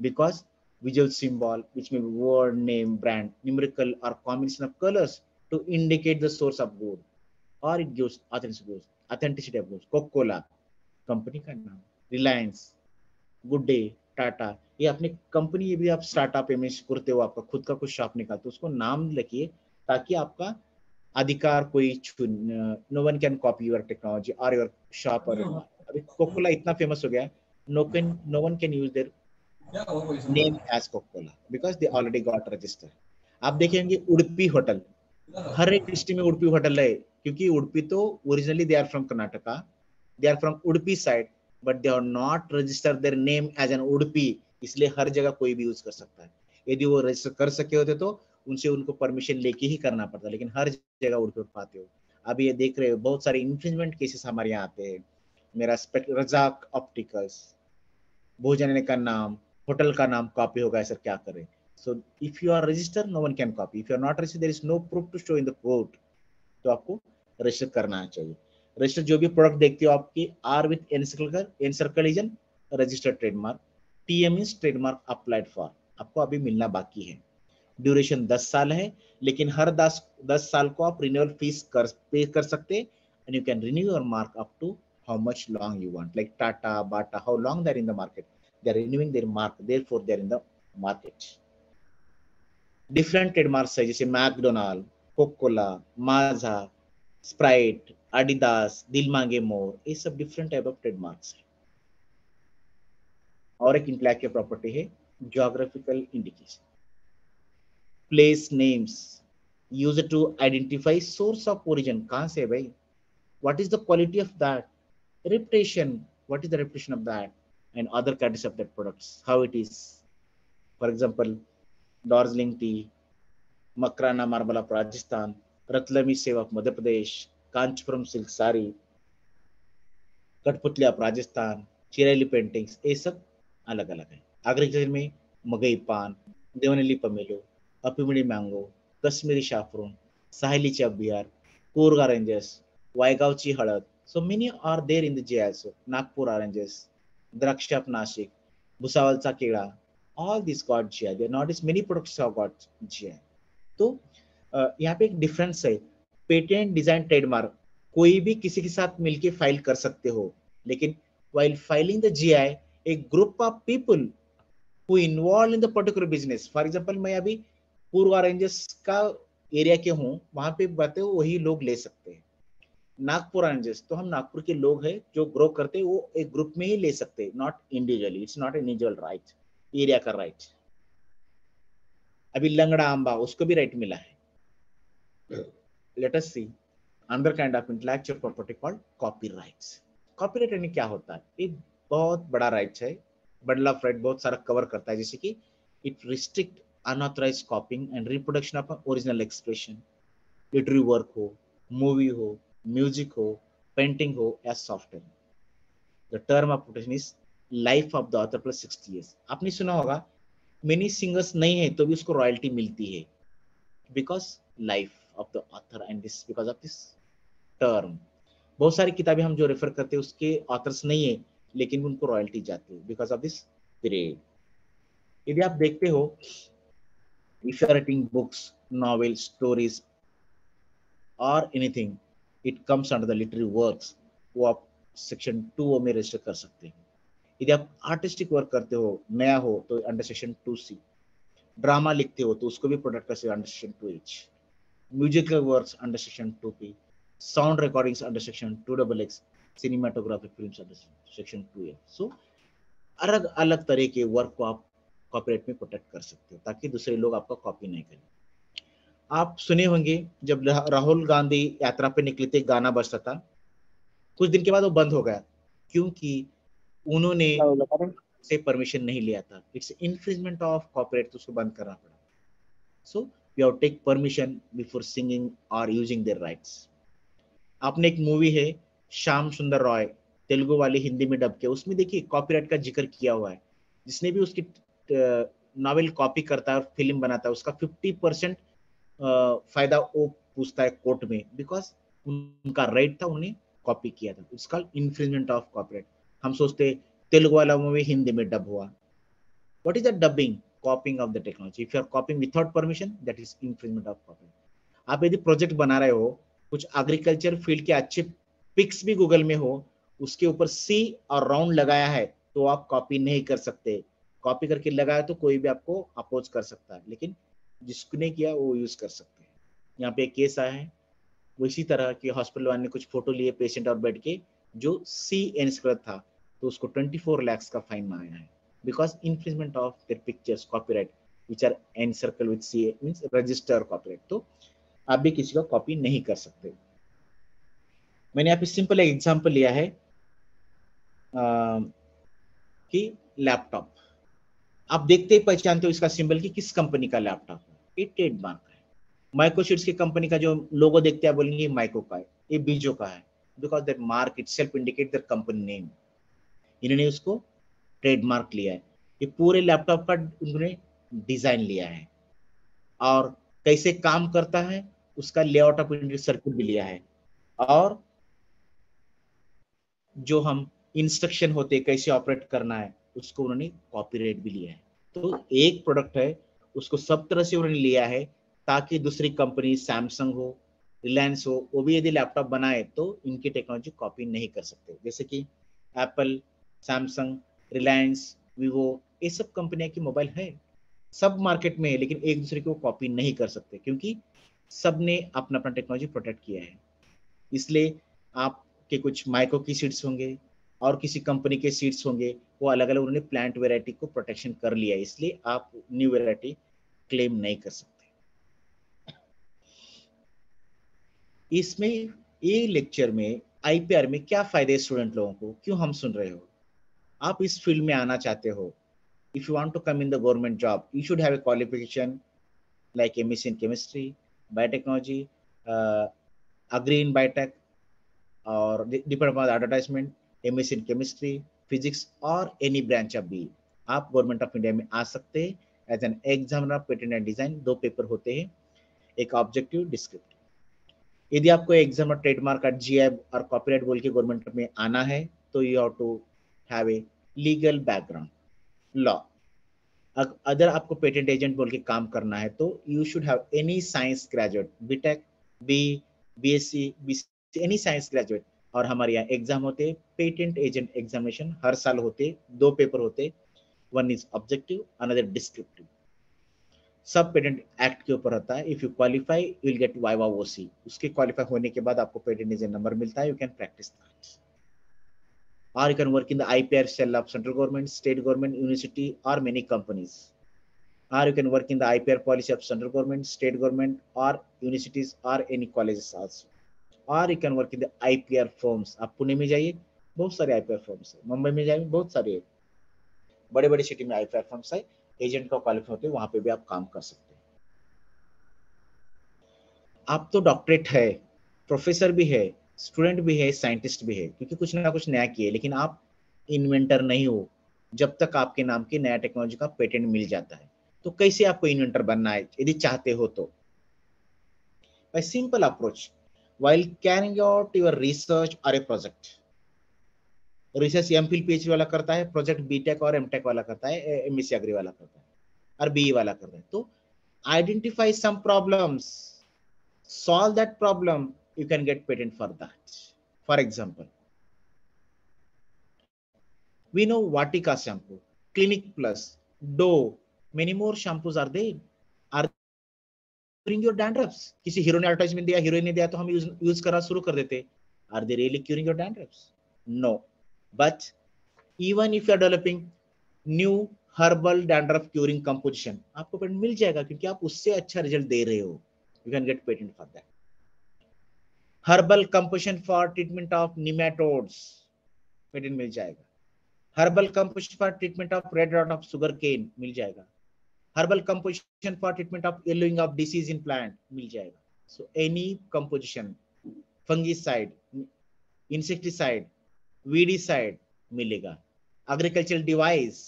Because visual symbol which may be word, name, brand, numerical or combination of colors to indicate the source of good, or it gives authenticity of goods. Coca-Cola company का नाम, Reliance, good day, Tata, ये अपनी company भी आप startup में करते हो, आपका खुद का कुछ शॉप निकालते हो, उसको नाम लिखिए ताकि आपका अधिकार कोई no one can copy your technology और योर शॉप। और अभी कोका-कोला इतना फेमस हो गया, no one can use their name as Coca-Cola because they already got registered. आप देखेंगे उडुपी होटल, हर एक डिस्ट्रिक्ट में उडुपी होटल है, क्योंकि उडुपी तो originally they are from Karnataka, they are from Udupi side, but they are not registered their name as an Udupi, इसलिए हर जगह कोई भी यूज कर सकता है। यदि वो रजिस्टर कर सके होते तो उनसे उनको परमिशन लेके ही करना पड़ता, लेकिन हर जगह उडुपी पाते हो। अभी ये देख रहे हो बहुत सारे इन्फ्रिंजमेंट केसेस हमारे यहाँ आते हैं। मेरा रजाक ऑप्टिकल्स, भोजन का नाम, होटल का नाम कॉपी होगा, सर क्या करें? So if you are register no one can copy, if you are not register there is no proof to show in the court, तो आपको रजिस्टर करना चाहिए। रजिस्टर जो भी प्रोडक्ट देखते हो आपकी R with encircle is an registered trademark, TM is trademark applied for, आपको अभी मिलना बाकी है। ड्यूरेशन 10 साल है, लेकिन हर 10 साल को आप रिन्यूअल फीस पे कर सकते हैं, and you can renew your mark up to how much long you want, like Tata, Bata, how long they are in the market, they are renewing their mark, therefore they are in the market. Different trademarks है, जैसे McDonald, Coca Cola, माजा, Sprite, Adidas, दिल मांगे मोर, ये सब different type of trademarks है। और एक intellectual property है geographical indication, place names use to identify source of origin, कहाँ से है भाई, what is the quality of that, reputation, what is the reputation of that, and other categories of that products, how it is. For example, Darjeeling tea, Makrana marble of Rajasthan, Ratlami save of Madhya Pradesh, Kanchipuram silk sari, कठपुतली of Rajasthan, चिरैली paintings, ये सब अलग अलग है। Agriculture में मगई पान, देवनली पमेलो, अपिमिडी mango, Kashmiri शाफरून, साहिली चा Bihar, Koraga rangers, वायगावची हळद. So many are there in the GI also. Nagpur oranges, Draksha of Nashik, Bhusawalचा केळा, all these got GI. There nowadays many products have got GI. तो यहाँ पे एक डिफरेंस है, पेटेंट डिजाइन ट्रेडमार्क कोई भी किसी के साथ मिलके फाइल कर सकते हो, लेकिन while filing the GI, a group of people who involved in the particular business, for example मैं अभी पूर्वा रेंजर्स का एरिया के हूँ, वहां पे बातें वही लोग ले सकते हैं। नागपुर रेंजर्स तो हम नागपुर के लोग हैं जो ग्रो करते हैं, वो एक ग्रुप में ही ले सकते हैं, not individually, it's not an individual right, area का राइट। अभी लंगड़ा आंबा उसको भी राइट मिला है। Late us see another kind of intellectual property called copyrights. Copyright यानी क्या होता है? एक बहुत बड़ा राइट है, बंडल ऑफ राइट बहुत सारा कवर करता है, जैसे कि it restrict unauthorised copying and reproduction of original expression, literary work हो, मूवी हो, म्यूजिक हो, पेंटिंग हो या software. The term of protection is life of the author plus 60 years। आपने सुना होगा मेनी सिंगर्स नहीं है तो भी उसको रॉयल्टी मिलती है, because life of the author and this because of this term. बहुत सारी किताबें हम जो रेफर करते हैं उसके ऑथर्स नहीं है, लेकिन उनको रॉयल्टी जाती है बिकॉज ऑफ दिस पीरियड। यदि आप देखते हो, if you are writing books, novel, stories और anything, it comes under the literary works, वो आप सेक्शन 2 में रजिस्टर कर सकते हैं। यदि आप आर्टिस्टिक वर्क करते हो, नया हो, तो अंडर सेक्शन 2C। ड्रामा लिखते हो तो उसको भी प्रोटेक्ट कर सकते हो under section 2H। Musical works under section 2P, sound recordings under section 2XX, cinematographic films under section 2A। सो अलग अलग तरह के वर्क को आप कॉपीराइट में प्रोटेक्ट कर सकते हो ताकि दूसरे लोग आपका कॉपी नहीं करें। आप सुने होंगे जब राहुल गांधी यात्रा पे निकले थे, गाना बजता था, कुछ दिन के बाद वो बंद हो गया क्योंकि उन्होंने से परमिशन नहीं लिया था। इट्स इन्फ्रिंजमेंट ऑफ कॉपीराइट, तो उसको बंद करना पड़ा। So you have take permission before singing और यूजिंग देयर राइट्स। आपने एक मूवी है श्याम सुंदर रॉय, तेलुगु वाली हिंदी में डब किया, उसमें देखिए कॉपीराइट का जिक्र किया हुआ है। जिसने भी उसकी नॉवेल कॉपी करता है और फिल्म बनाता है, उसका 50% फायदा वो पूछता है कोर्ट में, बिकॉज उनका राइट था, उन्होंने कॉपी किया था। It's called infringement of copyright. हम सोचते तेलुगु वाला मूवी हिंदी में डब हुआ, what is the dubbing? Copying of the technology. If you are copying without permission, that is infringement of copyright. आप यदि प्रोजेक्ट बना रहे हो, कुछ एग्रीकल्चर फील्ड के अच्छे पिक्स भी गूगल में हो, उसके ऊपर सी और राउंड लगाया है तो आप कॉपी नहीं कर सकते। कॉपी करके लगाया तो कोई भी आपको अपोज कर सकता है, लेकिन जिसने किया वो यूज कर सकते हैं। यहाँ पे एक केस आया है, वो इसी तरह के हॉस्पिटल वाले ने कुछ फोटो लिए पेशेंट और बेड के, जो सी एनस्क्रिप्ट था, तो उसको 24 लाख का फाइन आया है because infringement of their pictures copyright which are encircle with C means register copyright. तो आप भी किसी का कॉपी नहीं कर सकते। मैंने यहाँ पे सिंपल एक एग्जांपल लिया है कि लैपटॉप आप देखते ही पहचानते हो इसका सिंबल कि किस कंपनी का लैपटॉप है। ये ट्रेडमार्क है। माइक्रोशीट्स की कंपनी का जो लोगो देखते हैं बोलेंगे माइक्रो का है, ये बीजो का है, because that mark itself indicate the company name. इन्होंने उसको ट्रेडमार्क लिया है। ये पूरे लैपटॉप का उन्होंने डिजाइन लिया है और कैसे काम करता है उसका लेआउट ऑफ प्रिंटेड सर्किट भी लिया है, और जो हम इंस्ट्रक्शन होते कैसे ऑपरेट करना है उसको उन्होंने कॉपीराइट भी लिया है। तो एक प्रोडक्ट है, उसको सब तरह से उन्होंने लिया है ताकि दूसरी कंपनी सैमसंग हो, रिलायंस हो, वो भी यदि लैपटॉप बनाए तो इनकी टेक्नोलॉजी कॉपी नहीं कर सकते। जैसे कि एप्पल, सैमसंग, रिलायंस, वीवो, ये सब कंपनियां की मोबाइल है, सब मार्केट में है, लेकिन एक दूसरे को कॉपी नहीं कर सकते क्योंकि सबने अपना अपना टेक्नोलॉजी प्रोटेक्ट किया है। इसलिए आपके कुछ माइक्रो की सीट्स होंगे, और किसी कंपनी के सीड्स होंगे, वो अलग अलग उन्होंने प्लांट वेराइटी को प्रोटेक्शन कर लिया, इसलिए आप न्यू वेराइटी क्लेम नहीं कर सकते। इसमें ये लेक्चर में आईपीआर में क्या फायदे स्टूडेंट लोगों को, क्यों हम सुन रहे हो, आप इस फील्ड में आना चाहते हो, if you want to come in the government job, you should have a qualification like MSc in chemistry, biotechnology, agree in biotech, or depend upon the advertisement, MSc in chemistry, physics और any branch of BE, आप Government of India में आ सकते हैं as an examiner patent and design. 2 paper होते हैं, एक objective, descriptive. यदि आपको एग्जामिनर ट्रेडमार्क और जीआई और कॉपीराइट बोल के गवर्नमेंट में आना है तो you have to have a legal background, law. अगर आपको पेटेंट एजेंट बोल के काम करना है तो you should have any science graduate, BTech, BSc, any science graduate. और हमारे यहाँ एग्जाम होते, पेटेंट एजेंट एग्जामिनेशन हर साल होते, 2 पेपर होते, one is objective, another descriptive. सब पेटेंट एक्ट के ऊपर होता है। If you qualify you will get viva voce, उसके क्वालिफाई होने के बाद आपको पेटेंट एजेंट नंबर मिलता है, you can practice that. Or you can work in the IPR cell of central government, state government, university, or many companies. Or you can work in the IPR policy of central government, state government, or universities, or any colleges also. Or you can work in the IPR firms. आप पुणे में जाइए, बहुत सारे IPR firms है, मुंबई में जाइए, बहुत सारे बड़े बड़े सिटी में IPR firms है, एजेंट का क्वालिफाई होते हैं, वहां पे भी आप काम कर सकते हैं। आप तो डॉक्टरेट है, प्रोफेसर भी है, स्टूडेंट भी है, साइंटिस्ट भी है, क्योंकि कुछ ना कुछ नया किए, लेकिन आप इन्वेंटर नहीं हो जब तक आपके नाम की नया टेक्नोलॉजी का पेटेंट मिल जाता है। तो कैसे आपको इन्वेंटर बनना है यदि चाहते हो तो? Bye simple approach, while carrying out your research or a project, research MPhil PhD वाला करता है, प्रोजेक्ट बीटेक और एमटेक वाला करता है, एमएससी एग्री वाला करता है, और बीई वाला करता है। तो identify some problems, solve that problem, you can get patent for that. For example, we know Vatika shampoo, Clinic Plus, Dove, many more shampoos are there. Are curing your dandruffs? किसी hero ने advertisement दिया, heroine ने दिया तो हम use करना शुरू कर देते। Are they really curing your dandruffs? No. But even if you are developing new herbal dandruff curing composition, आपको पेटेंट मिल जाएगा क्योंकि आप उससे अच्छा रिजल्ट दे रहे हो। You can get patent for that. Herbal composition for treatment of nematodes, patent मिल जाएगा। Herbal composition for treatment of red rot of sugar cane, मिल जाएगा। Herbal composition for treatment of yellowing of disease in plant, मिल जाएगा। So any composition, fungicide, insecticide, weedicide मिलेगा। Agricultural device,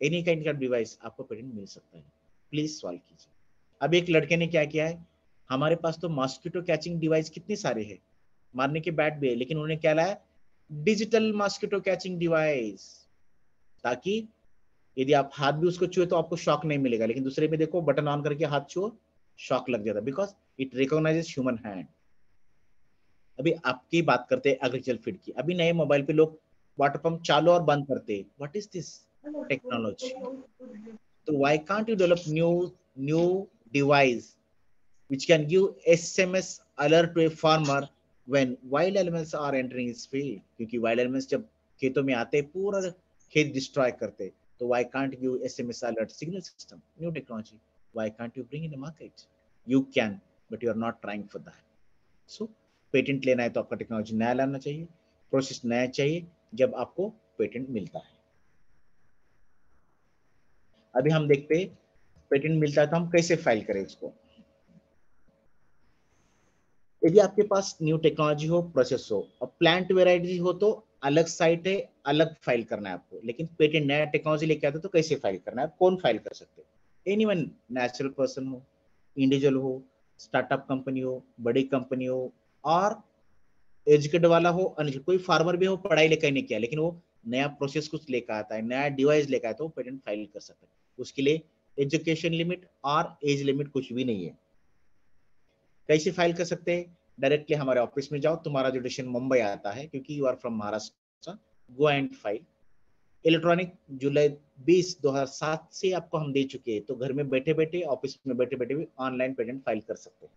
any kind of device आपको patent मिल सकता है। Please solve कीजिए। अब एक लड़के ने क्या किया है, हमारे पास तो मॉस्किटो कैचिंग डिवाइस कितने सारे हैं, मारने के बैट भी है, लेकिन उन्होंने क्या लाया, डिजिटल मॉस्किटो कैचिंग डिवाइस, ताकि यदि आप हाथ भी उसको छुए तो आपको शॉक नहीं मिलेगा, लेकिन दूसरे में देखो बटन ऑन करके हाथ छुओ, शॉक लग जाता है, because it recognises human hand. अभी आपकी बात करते हैं एग्रीकल्चर फीड की। अभी नए मोबाइल पे लोग वाटर पंप चालू और बंद करते हैं, व्हाट इज दिस टेक्नोलॉजी? तो why can't you develop new device which can give SMS alert to a farmer when wild elements are entering his field, क्योंकि wild elements जब खेतों में आते हैं पूरा खेत डिस्ट्रॉय करते, तो why can't you SMS alert signal system, new technology, why can't you bring in the market? You can, but you are not trying for that. So patent लेना है तो आपका टेक्नोलॉजी नया लाना चाहिए, प्रोसेस नया चाहिए, जब आपको पेटेंट मिलता है। अभी हम देखते हैं पेटेंट मिलता है तो हम कैसे फाइल करें इसको। यदि आपके पास न्यू टेक्नोलॉजी हो, प्रोसेस हो, और प्लांट वेराइटी हो तो अलग साइट है, अलग फाइल करना है आपको, लेकिन पेटेंट नया टेक्नोलॉजी लेके आते तो कैसे फाइल करना है, कौन फाइल कर सकते हैं? एनीवन, नेचुरल पर्सन हो, इंडिविजुअल हो, स्टार्टअप कंपनी हो, बड़ी कंपनी हो, और एजुकेटेड वाला हो, अनएजुकेटेड, कोई फार्मर भी हो, पढ़ाई लिखाई नहीं किया, लेकिन वो नया प्रोसेस कुछ लेकर आता है, नया डिवाइस लेकर आता है, वो पेटेंट फाइल कर सकता है। उसके लिए एजुकेशन लिमिट और एज लिमिट कुछ भी नहीं है। कैसे फाइल कर सकते हैं? डायरेक्टली हमारे ऑफिस में जाओ, तुम्हारा जो डिसीजन मुंबई आता है क्योंकि you are from Maharashtra, go and file. Electronic July 20 2007 से आपको हम दे चुके हैं, तो घर में बैठे बैठे, ऑफिस में बैठे बैठे भी ऑनलाइन पेटेंट फाइल कर सकते हैं।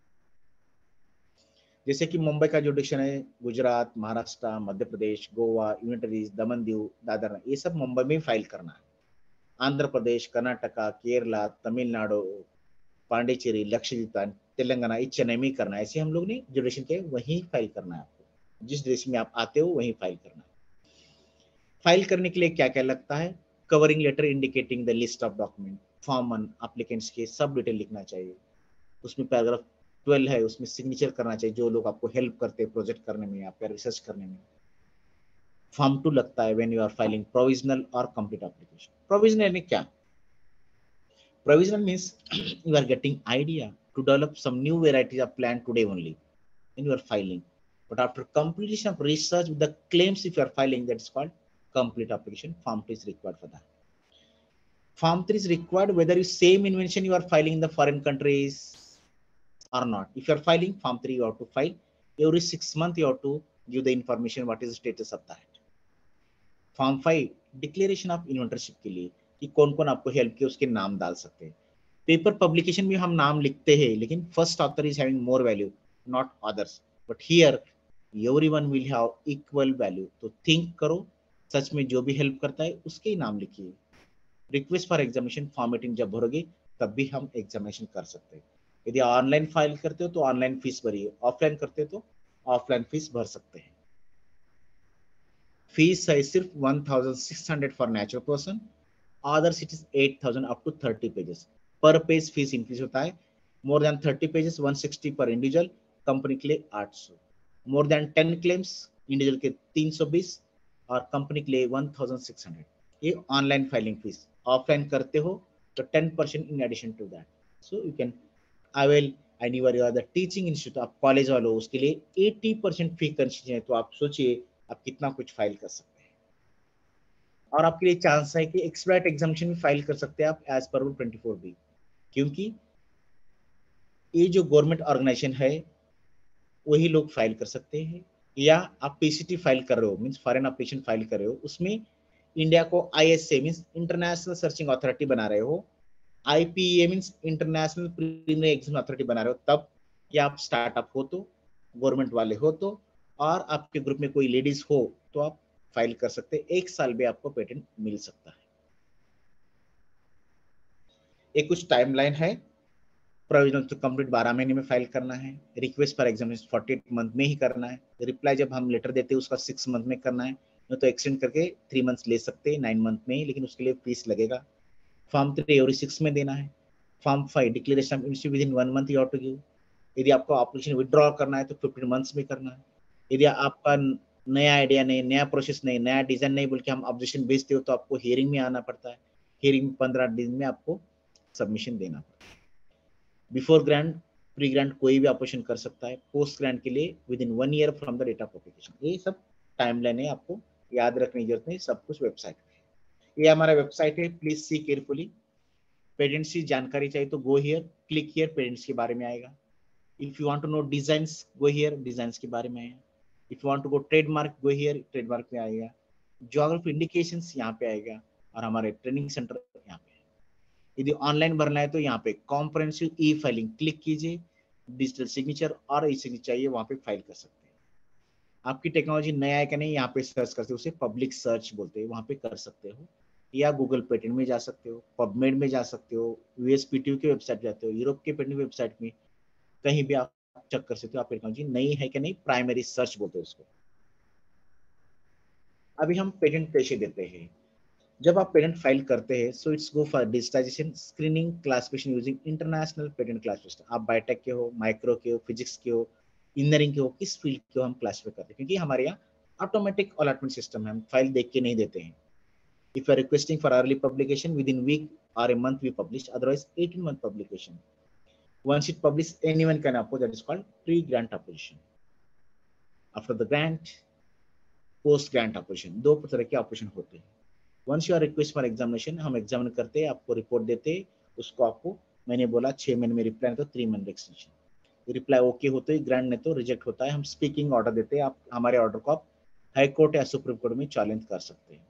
जैसे कि मुंबई का जो डिक्शन है, गुजरात, महाराष्ट्र, मध्य प्रदेश, गोवा, यूनियन टेरिटरीज, दमन दीव, दादरा, ये सब मुंबई में फाइल करना है। आंध्र प्रदेश, कर्नाटका, केरला, तमिलनाडु, पांडिचेरी, लक्षद्वीप, तेलंगाना, ये चेन्नई में करना है। ऐसे हम लोग ने जो डिक्शन के वहीं फाइल करना है आपको, जिस देश में आप आते हो वहीं फाइल करना है। फाइल करने के लिए क्या क्या लगता है? Covering letter indicating the list of document, form 1 applicants के सब डिटेल लिखना चाहिए। उसमें पैराग्राफ 12 है, उसमें सिग्नेचर करना चाहिए जो लोग आपको हेल्प करते हैं प्रोजेक्ट करने में, आपका रिसर्च करने में। फॉर्म 2 लगता है when you are filing provisional और कंप्लीट एप्लीकेशन। प्रोविजनल यानी क्या? Provisional means you are getting idea to develop some new varieties of plant today only when you are filing, but after completion of research with the claims, if you are filing, that is called complete application. Form 2 is required for that. Form 3 is required whether you same invention you are filing in the foreign countries or not. If you are filing Form 3, you have to file every 6 months. You have to give the information what is the status of that. Form 5 declaration of inventorship के लिए कि कौन कौन आपको help किया उसके नाम डाल सकते हैं। पेपर पब्लिकेशन में हम नाम लिखते हैं लेकिन first author is having more value, not others, but here everyone will have equal value. तो थिंक करो, सच में जो भी हेल्प करता है उसके ही नाम लिखिए। रिक्वेस्ट फॉर एग्जामिनेशन फॉर्मेटिंग जब भरोगे तब भी हम एग्जामिनेशन कर सकते हैं। यदि ऑनलाइन फाइल करते हो तो ऑनलाइन फीस भरिए, ऑफलाइन करते हो तो ऑफलाइन फीस भर सकते हैं। फीस है सिर्फ 1600 for natural person, others it is 8000 up to 30 pages. Per page fees increase होता है। मोर देन 30 पेजेस 160 पर इंडिविजुअल, कंपनी के लिए 800। मोर देन 10 क्लेम्स इंडिविजुअल के 320 और कंपनी के लिए 1600। ये ऑनलाइन फाइलिंग फीस। ऑफलाइन करते हो तो 10% in addition to that. So you can avail and you are the teaching institute, आप कॉलेज वालों, उसके लिए 80% फी कंसीडर है। तो आप सोचिए आप कितना कुछ फाइल कर सकते हैं। और आपके लिए चांस है कि एक्सपर्ट एग्जामिनेशन में फाइल कर सकते हैं आप एज पर रूल 24B, क्योंकि ये जो गवर्नमेंट ऑर्गेनाइजेशन है वही लोग फाइल कर सकते हैं। या आप पीसीटी फाइल कर रहे हो, मीन्स फॉरेन एप्लीकेशन फाइल कर रहे हो, उसमें इंडिया को ISA means international searching authority बना रहे हो, IPA means international preliminary exam authority बना रहे हो, तब या आप स्टार्टअप हो तो, गवर्नमेंट वाले हो तो, और आपके ग्रुप में कोई लेडीज हो तो आप फाइल कर सकते हैं। 1 साल में आपको पेटेंट मिल सकता है। एक कुछ टाइमलाइन है। प्रोविजनल तो कंप्लीट 12 महीने में फाइल करना है। रिक्वेस्ट फॉर एग्जामिनेशन 48 मंथ में ही करना है। रिप्लाई जब हम लेटर देते हैं उसका 6 मंथ में करना है, तो एक्सटेंड करके 3 मंथ्स ले सकते हैं 9 मंथ में ही, लेकिन उसके लिए फीस लगेगा। फॉर्म 3 एवरी 6 में देना है। Form 5 declaration of initiative within 1 month you have to give. यदि आपको एप्लीकेशन विड्रॉ करना है तो 15 मंथ्स में करना है। यदि आपका नया आइडिया नहीं, नया प्रोसेस नहीं, नया डिजाइन नहीं, बल्कि हम ऑब्जेक्शन भेजते हो तो आपको हियरिंग में आना पड़ता है। हियरिंग में 15 दिन में आपको सबमिशन देना पड़ता है। बिफोर ग्रांट, प्री ग्रांट कोई भी ऑपरेशन कर सकता है। पोस्ट ग्रांट के लिए within 1 year from the date of application. ये सब टाइमलाइन है, आपको याद रखने की जरूरत नहीं, सब कुछ वेबसाइट पे। ये हमारा वेबसाइट है, प्लीज सी केयरफुली। पेटेंट्स की जानकारी चाहिए तो go here, click here, patents के बारे में आएगा। If you want to know designs, go here, designs के बारे में आएगा। If you want to go trademark, go here, trademark में आएगा। ज्योग्राफी इंडिकेशंस यहाँ पे आएगा, और हमारे ट्रेनिंग सेंटर यहाँ पे। यदि ऑनलाइन भरना है तो यहाँ पे कॉम्प्रिहेंसिव ई फाइलिंग क्लिक कीजिए, डिजिटल सिग्नेचर और ई सिग्नेचर चाहिए, वहाँ पे फाइल कर सकते हैं। आपकी टेक्नोलॉजी नया है कि नहीं, यहाँ पे सर्च करते हो, उसे पब्लिक सर्च बोलते हैं, वहाँ पे कर सकते हो। या गूगल पेटेंट में जा सकते हो, पबमेड में जा सकते हो, USPTO की वेबसाइट जाते हो, यूरोप के पेटेंट वेबसाइट में, कहीं भी आप चेक कर सकते हो आपकी टेक्नोलॉजी नई है कि नहीं। प्राइमरी सर्च बोलते हैं उसको। अभी हम पेटेंट कैसे देते हैं। जब आप पेटेंट फाइल करते हैं so it's go for digitisation, screening, classification using international patent classification. आप बायोटेक के हो, माइक्रो के हो, फिजिक्स के हो, इंजीनियरिंग के हो, किस फील्ड के हो, हम क्लासिफाई करते हैं, क्योंकि हमारे यहाँ ऑटोमेटिक अलॉटमेंट सिस्टम है, हम फाइल देख के नहीं देते हैं। If you are requesting for early publication within week और a month we publish, otherwise 18 month publication. Once it published, anyone can oppose, that is called pre-grant opposition. After the grant, post-grant opposition, दो तरह के operation होते हैं। Once you are request for examination, हम examine करते हैं, आपको report देते हैं, उसको आपको, मैंने बोला 6 महीने में रिप्लाई तो 3 मंथ एक्सटेंशन। रिप्लाई ओके होते ही ग्रांट, नहीं तो रिजेक्ट होता है। हम स्पीकिंग ऑर्डर देते हैं, आप हमारे ऑर्डर को आप हाई कोर्ट या सुप्रीम कोर्ट में चैलेंज कर सकते हैं।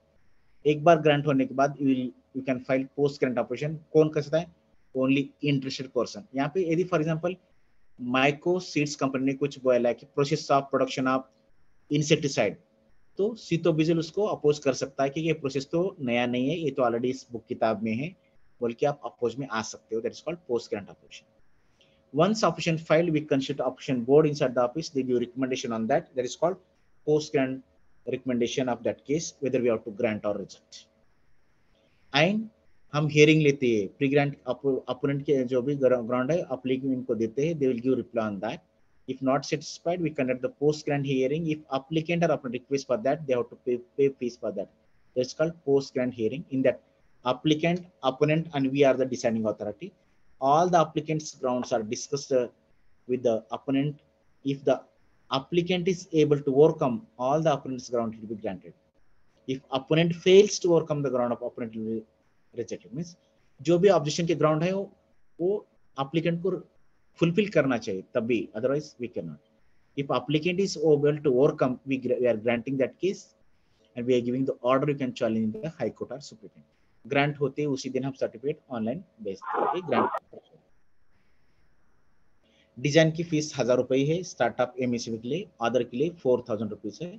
एक बार ग्रांट होने के बाद you can file post grant operation. कौन कर सकता है? Only interested person. यहाँ पे यदि for example Mahyco seeds company ने कुछ बोला कि process of production of insecticide, तो सीतोबिजिल उसको अपोज कर सकता है कि ये प्रोसेस तो नया नहीं है, ये तो ऑलरेडी इस बुक किताब में है, बोल के आप अपोज में आ सकते हो. That is called post grant opposition. Once opposition filed, we consult opposition board inside the office. They give recommendation on that. That is called post grant recommendation of that case, whether we have to grant or reject. And हम hearing लेते हैं, pre grant opponent के जो भी ground है applicant को देते हैं, they will give reply on that. If not satisfied, we conduct the post grant hearing. If applicant or opponent request for that, they have to pay fees for that. That's called post grant hearing. In that, applicant, opponent, and we are the deciding authority. All the applicant's grounds are discussed with the opponent. If the applicant is able to overcome all the opponent's ground, it will be granted. If opponent fails to overcome the ground of opponent, will be rejected. Means जो भी objection के ground है वो applicant को fulfill करना चाहिए तभी, otherwise we cannot. If applicant is able to overcome, we are granting that case and we are giving the order. You can challenge in the High Court or Supreme Court. Grant होते उसी दिन हम certificate online भेजते हैं. Grant design की fees 1000 रुपए है startup MSME के लिए, अदर के लिए 4000 रुपीज है.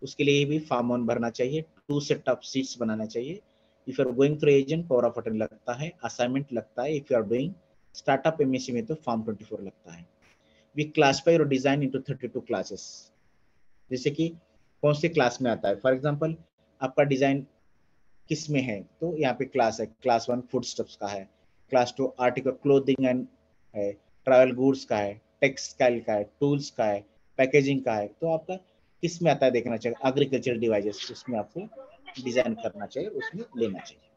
उसके लिए भी फॉर्म 1 भरना चाहिए, 2 सेट ऑफ सीट्स बनाना चाहिए. If you are going through agent, power of attorney लगता है, असाइनमेंट लगता है. If you are doing startup MSME तो फॉर्म 24 लगता है. We classify your design into 32 classes. जैसे कि कौन से क्लास में आता है. फॉर एग्जांपल आपका डिजाइन किस में है, तो यहाँ पे क्लास है. क्लास 1 फूड स्टफ्स का है, क्लास 2 आर्टिकल क्लोथिंग एंड है, ट्रैवल गुड्स का है, टेक्सटाइल का है, टूल्स का है, पैकेजिंग का है. तो आपका किस में आता है देखना चाहिए. एग्रीकल्चर डिवाइसेस, उसमें आपको डिजाइन करना चाहिए, उसमें लेना चाहिए.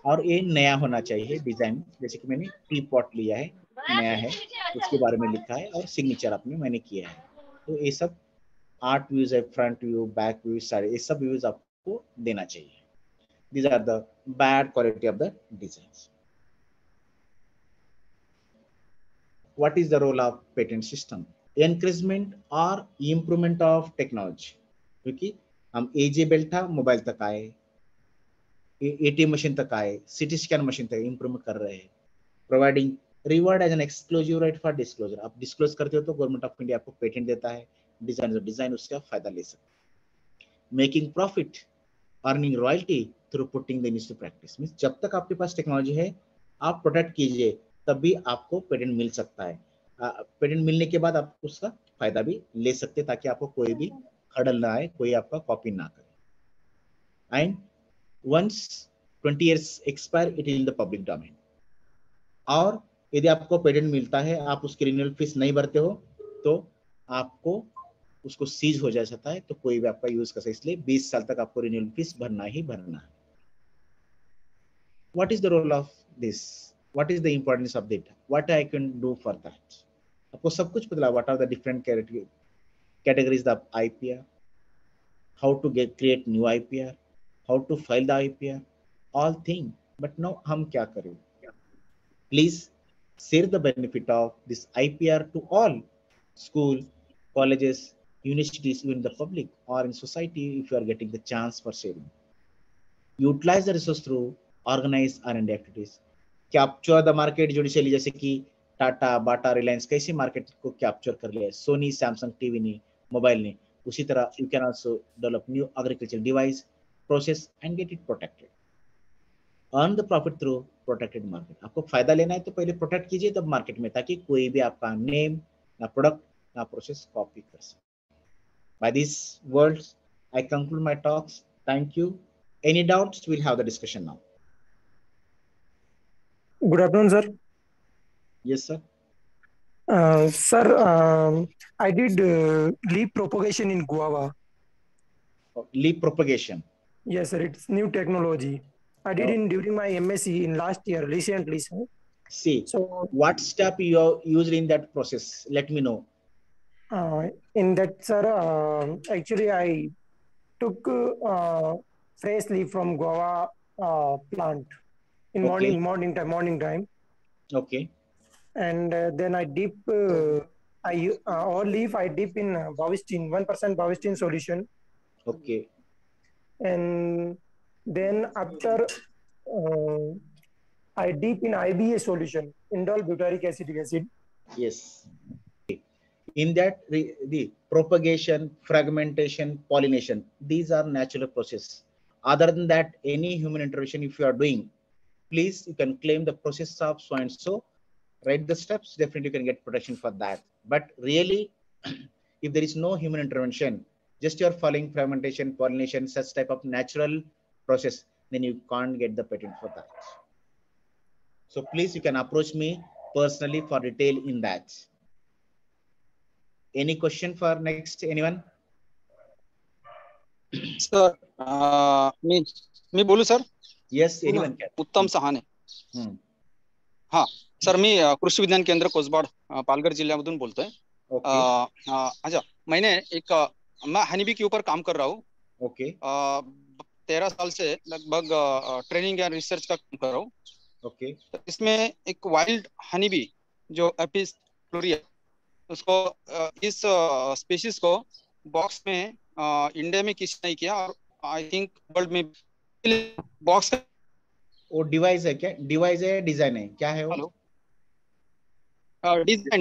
और ये नया होना चाहिए डिजाइन. जैसे कि मैंने टी पॉट लिया है, नया है, उसके बारे में लिखा है और सिग्नेचर आपने मैंने किया है. तो ये सब 8 व्यूज है, फ्रंट व्यू, बैक व्यू, सारे ये सब व्यूज आपको देना चाहिए. These are the bad quality of the designs. What is the role of patent system? Encouragement or improvement of technology. क्योंकि हम एजे बेल्ट था, मोबाइल तक आए, एटीएम मशीन तक आए, सिटी स्कैन मशीन तक इंप्रूवमेंट कर रहे हैं. Providing reward as an exclusive right for disclosure. आप डिस्क्लोज करते हो तो गवर्नमेंट ऑफ इंडिया आपको पेटेंट देता है, डिजाइन उसका फायदा ले सकते. Making profit, earning royalty through putting the industry practice. Means जब तक आपके पास टेक्नोलॉजी है आप प्रोटेक्ट कीजिए, तभी आपको पेटेंट मिल सकता है. पेटेंट मिलने के बाद आप उसका फायदा भी ले सकते हैं, ताकि आपको कोई भी हर्डल ना आए, कोई आपका कॉपी ना करे. And once 20 years expire, it is in the public domain. और यदि आपको पेटेंट मिलता है, आप उसकी रिन्यूअल फीस नहीं भरते हो, तो आपको उसको सीज हो जा सकता है, तो कोई भी आपका यूज कर सकता है. इसलिए 20 साल तक आपको रिन्यूअल फीस भरना ही भरना है. What is the role of this, what is the importance of data, what I can do for that. आपको सब कुछ पता, what are the different categories of IPR, how to create new IPR, how to file the IPR, all thing. But no हम क्या करें. Please share the benefit of this IPR to all school, colleges, universities, even the public or in society if you are getting the chance for sharing. Utilize the resource through organized R&D activities. Capture the market judicially, जैसे कि टाटा, बाटा, रिलायंस कैसे market को capture कर लिया, Soni, Samsung TV ने, mobile ने. उसी तरह you can also develop new agriculture device, process and get it protected. Earn the profit through protected market. आपको फायदा लेना है तो पहले प्रोटेक्ट कीजिए तब मार्केट में, ताकि कोई भी आपका नेम ना प्रोडक्ट ना प्रोसेस कॉपी कर सके. By this words I conclude my talks. Thank you. Any doubts, we'll have the discussion now. Good afternoon, sir. Yes sir. Sir, I did leaf propagation in guava. Leaf propagation. Yes, sir. It's new technology. I did Oh. during my MSc in last year, recently, sir. See, So what step you used in that process, let me know. in that, sir, actually I took fresh leaf from guava plant in Okay. morning time, Okay. and then I dip all leaf I dip in Bavistine 1% Bavistine solution, Okay. and then after I dip in IBA solution, indole butyric acetic acid. Yes. In that, the propagation, fragmentation, pollination, these are natural process. Other than that, any human intervention, if you are doing, please, you can claim the process of so and so, write the steps, definitely you can get protection for that. But really, if there is no human intervention, just you're following fragmentation, pollination, such type of natural process, then you can't get the patent for that. So please, you can approach me personally for detail in that. Any question for next anyone? Sir मी बोलू sir. Yes, anyone can. उत्तम सहाने. हा sir, मी कृषी विज्ञान केंद्र कोसबाड पालघर जिल्ह्यामधून बोलतोय. अच्छा, मैं हनीबी के ऊपर काम कर रहा हूँ. ओके. 13 साल से लगभग ट्रेनिंग या रिसर्च का काम कर रहा हूँ. ओके. इसमें एक वाइल्ड हनीबी जो एपिस फ्लोरिया, उसको इस स्पीशीज को बॉक्स में इंडिया में किसी ने किया, और आई थिंक वर्ल्ड में बॉक्स. वो डिवाइस है क्या? डिवाइस है, डिजाइन है, क्या है वो? हेलो,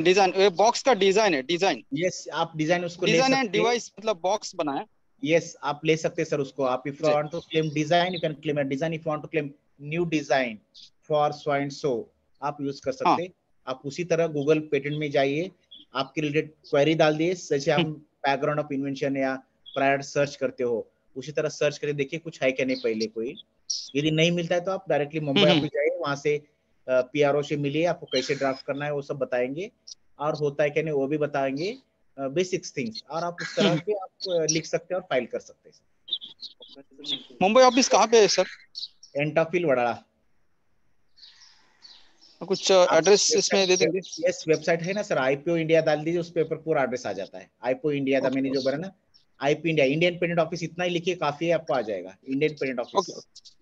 डिजाइन बॉक्स का डिजाइन है. डिजाइन. यस, आप डिजाइन उसको डिजाइन ले एंड सकते डिवाइस मतलब बॉक्स बनाया. यस, आप ले सकते हैं सर उसको. आप if you want to claim design, you can claim a design. If you want to claim new design for so and so, आप यूज कर सकते हैं. आप उसी तरह गूगल पेटेंट में जाइए, आपके रिलेटेड क्वेरी डाल दिए, जैसे हम बैकग्राउंड ऑफ इन्वेंशन या प्रायर सर्च करते हो, उसी तरह सर्च करके देखिए कुछ है क्या नहीं पहले कोई. यदि नहीं मिलता है तो आप डायरेक्टली मुंबई ऑफिस जाइए, वहां से पीआरओ से मिलिए, आपको कैसे ड्राफ्ट करना है वो सब बताएंगे, और होता है क्या नहीं वो भी बताएंगे, बेसिक्स थिंग्स, और आप उस तरह के आप लिख सकते हैं और फाइल कर सकते हैं. मुंबई ऑफिस कहाँ पे है सर? एंटाफिल वडाला. कुछ एड्रेस इसमें दे देंगे? यस, वेबसाइट है ना सर, आईपीओ इंडिया डाल दीजिए, उस पर पूरा एड्रेस आ जाता है. आईपीओ इंडिया का मैंने जो बोला ना, IP India, Indian patent office, इतना ही लिखिए काफी है, आपको आ जाएगा Indian patent office.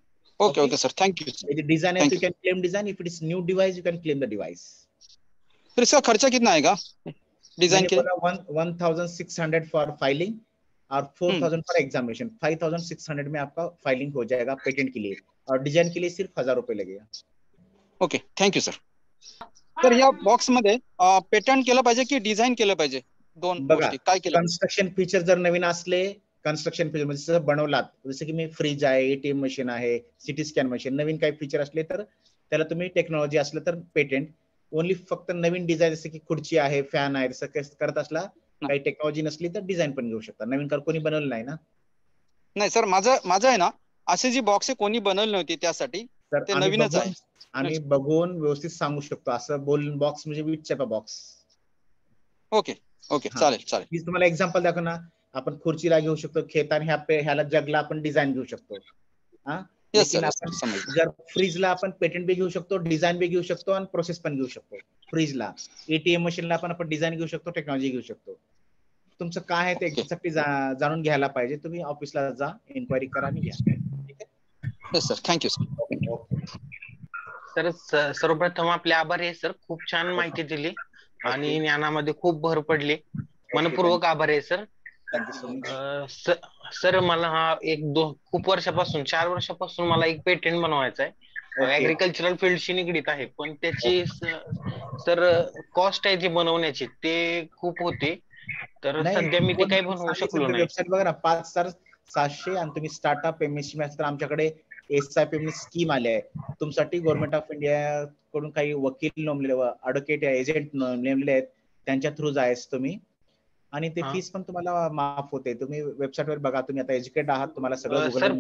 Okay okay sir, thank you. यदि डिजाइन है तो you can claim design, if it is new device you can claim the device. फिर इसका खर्चा कितना आएगा डिजाइन के? 1600 फॉर फाइलिंग और 4000 फॉर एग्जामिनेशन. 5600 में आपका फाइलिंग हो जाएगा पेटेंट के लिए, और डिजाइन के लिए सिर्फ 1000 रुपये लगेगा. Okay, thank you sir. तर या बॉक्स मध्ये पेटंट केलं पाहिजे की डिझाइन केलं पाहिजे? दोन बघा, गोष्टी काय केलं? कन्स्ट्रक्शन फीचर जर नवीन असले, कन्स्ट्रक्शन फीचर म्हणजे जसं बनवलात, जसं की मी फ्रीज आहे, एटीएम मशीन आहे, सिटी स्कॅन मशीन, नवीन काही फीचर असले तर त्याला तुम्ही टेक्नॉलॉजी असलं तर पेटेंट. ओनली फक्त नवीन डिझाइन जसं की खुर्ची आहे, फॅन आहे, जसं करत असला, काही टेक्नॉलॉजी नसली तर डिझाइन पण घेऊ शकता. नवीन कर कोणी बनवलं नाही ना. नाही सर, माझं आहे ना, असे जी बॉक्स आहे कोणी बनवली नव्हती, त्यासाठी ते नवीनच आहे. आम्ही बघून व्यवस्थित सांगू शकतो. असं बोलून बॉक्स म्हणजे which type of box. Okay okay, चालेल चालेल. मी तुम्हाला एक्झाम्पल दाखव ना. आपण खुर्चीला घेऊ शकतो खेत, आणि ह्याला जगला आपण डिझाइन घेऊ शकतो. जर फ्रीजला आपण पेटेंट बी घेऊ शकतो, डिझाइन बी घेऊ शकतो, आणि प्रोसेस पण घेऊ शकतो. फ्रीजला, एटीएम मशीनला आपण डिझाइन घेऊ शकतो, टेक्नॉलॉजी घेऊ शकतो. तुमचं काय आहे ते एक्झॅक्टली जाणून घ्यायला पाहिजे. तुम्ही ऑफिसला जा, इन्क्वायरी करा आणि घ्या. ठीक आहे? Yes sir, thank you sir. Sir सर्वप्रथम आपले आभार आहे सर, खूप छान माहिती दिली आणि ज्ञानामध्ये खूप भर पडली. मनपूर्वक आभार आहे सर. सर मला हा खूप वर्षापासून 4 वर्षापासून मला एक पेटेंट बनवायचा आहे. ऍग्रिकल्चरल फील्डशी निगडीत आहे, पण त्याची सर कॉस्ट आहे जी बनवण्याची ते खूप होते, तर सध्या मी ते काही बनवू शकलो नाही. वेबसाईट बघा ना, 5700, आणि तुम्ही स्टार्टअप एमएसएमई तर आमच्याकडे एसआयपी स्कीम आली आहे. तुमच्यासाठी गव्हर्नमेंट ऑफ इंडिया कडून काही वकील नेमलेले, ऍडव्होकेट एजंट नेमलेले आहेत, त्यांच्या थ्रू जायचं तुम्ही, आणि ते फीस पण तुम्हाला माफ होते. तुम्ही वेबसाईट वर बघा, तुम्ही आता एज्युकेटेड आहात, तुम्हाला सगळं सर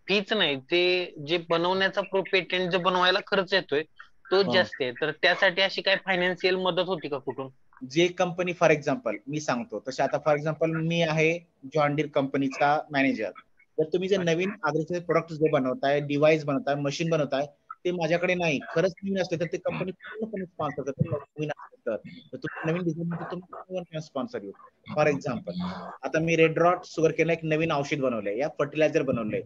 फीच नाही, ते जे बनवण्याचा पेटेंट जे बनवायला खर्च येतोय तो जास्त आहे, तर त्यासाठी अशी काय फायनान्शियल मदत होती का कुठून? जे कंपनी, फॉर एक्झाम्पल मी सांगतो तसे, आता फॉर एक्झाम्पल मी आहे जॉन डीर कंपनीचा मॅनेजर. तर तुम्ही जे नवीन अग्रिकल्चर प्रोडक्ट जे बनवताय, डिव्हाइस बनवताय, मशीन बनवताय, ते माझ्याकडे नाही, खरंच नवीन असले तर ते कंपनी पूर्णपणे स्पॉन्सर करते. नवीन असले तर तुम्ही नवीन डिझाइन स्पॉन्सर येऊ. फॉर एक्झाम्पल आता मी रेड रॉट शुगर केन एक नवीन औषध बनवलंय, या फर्टिलायझर बनवलंय,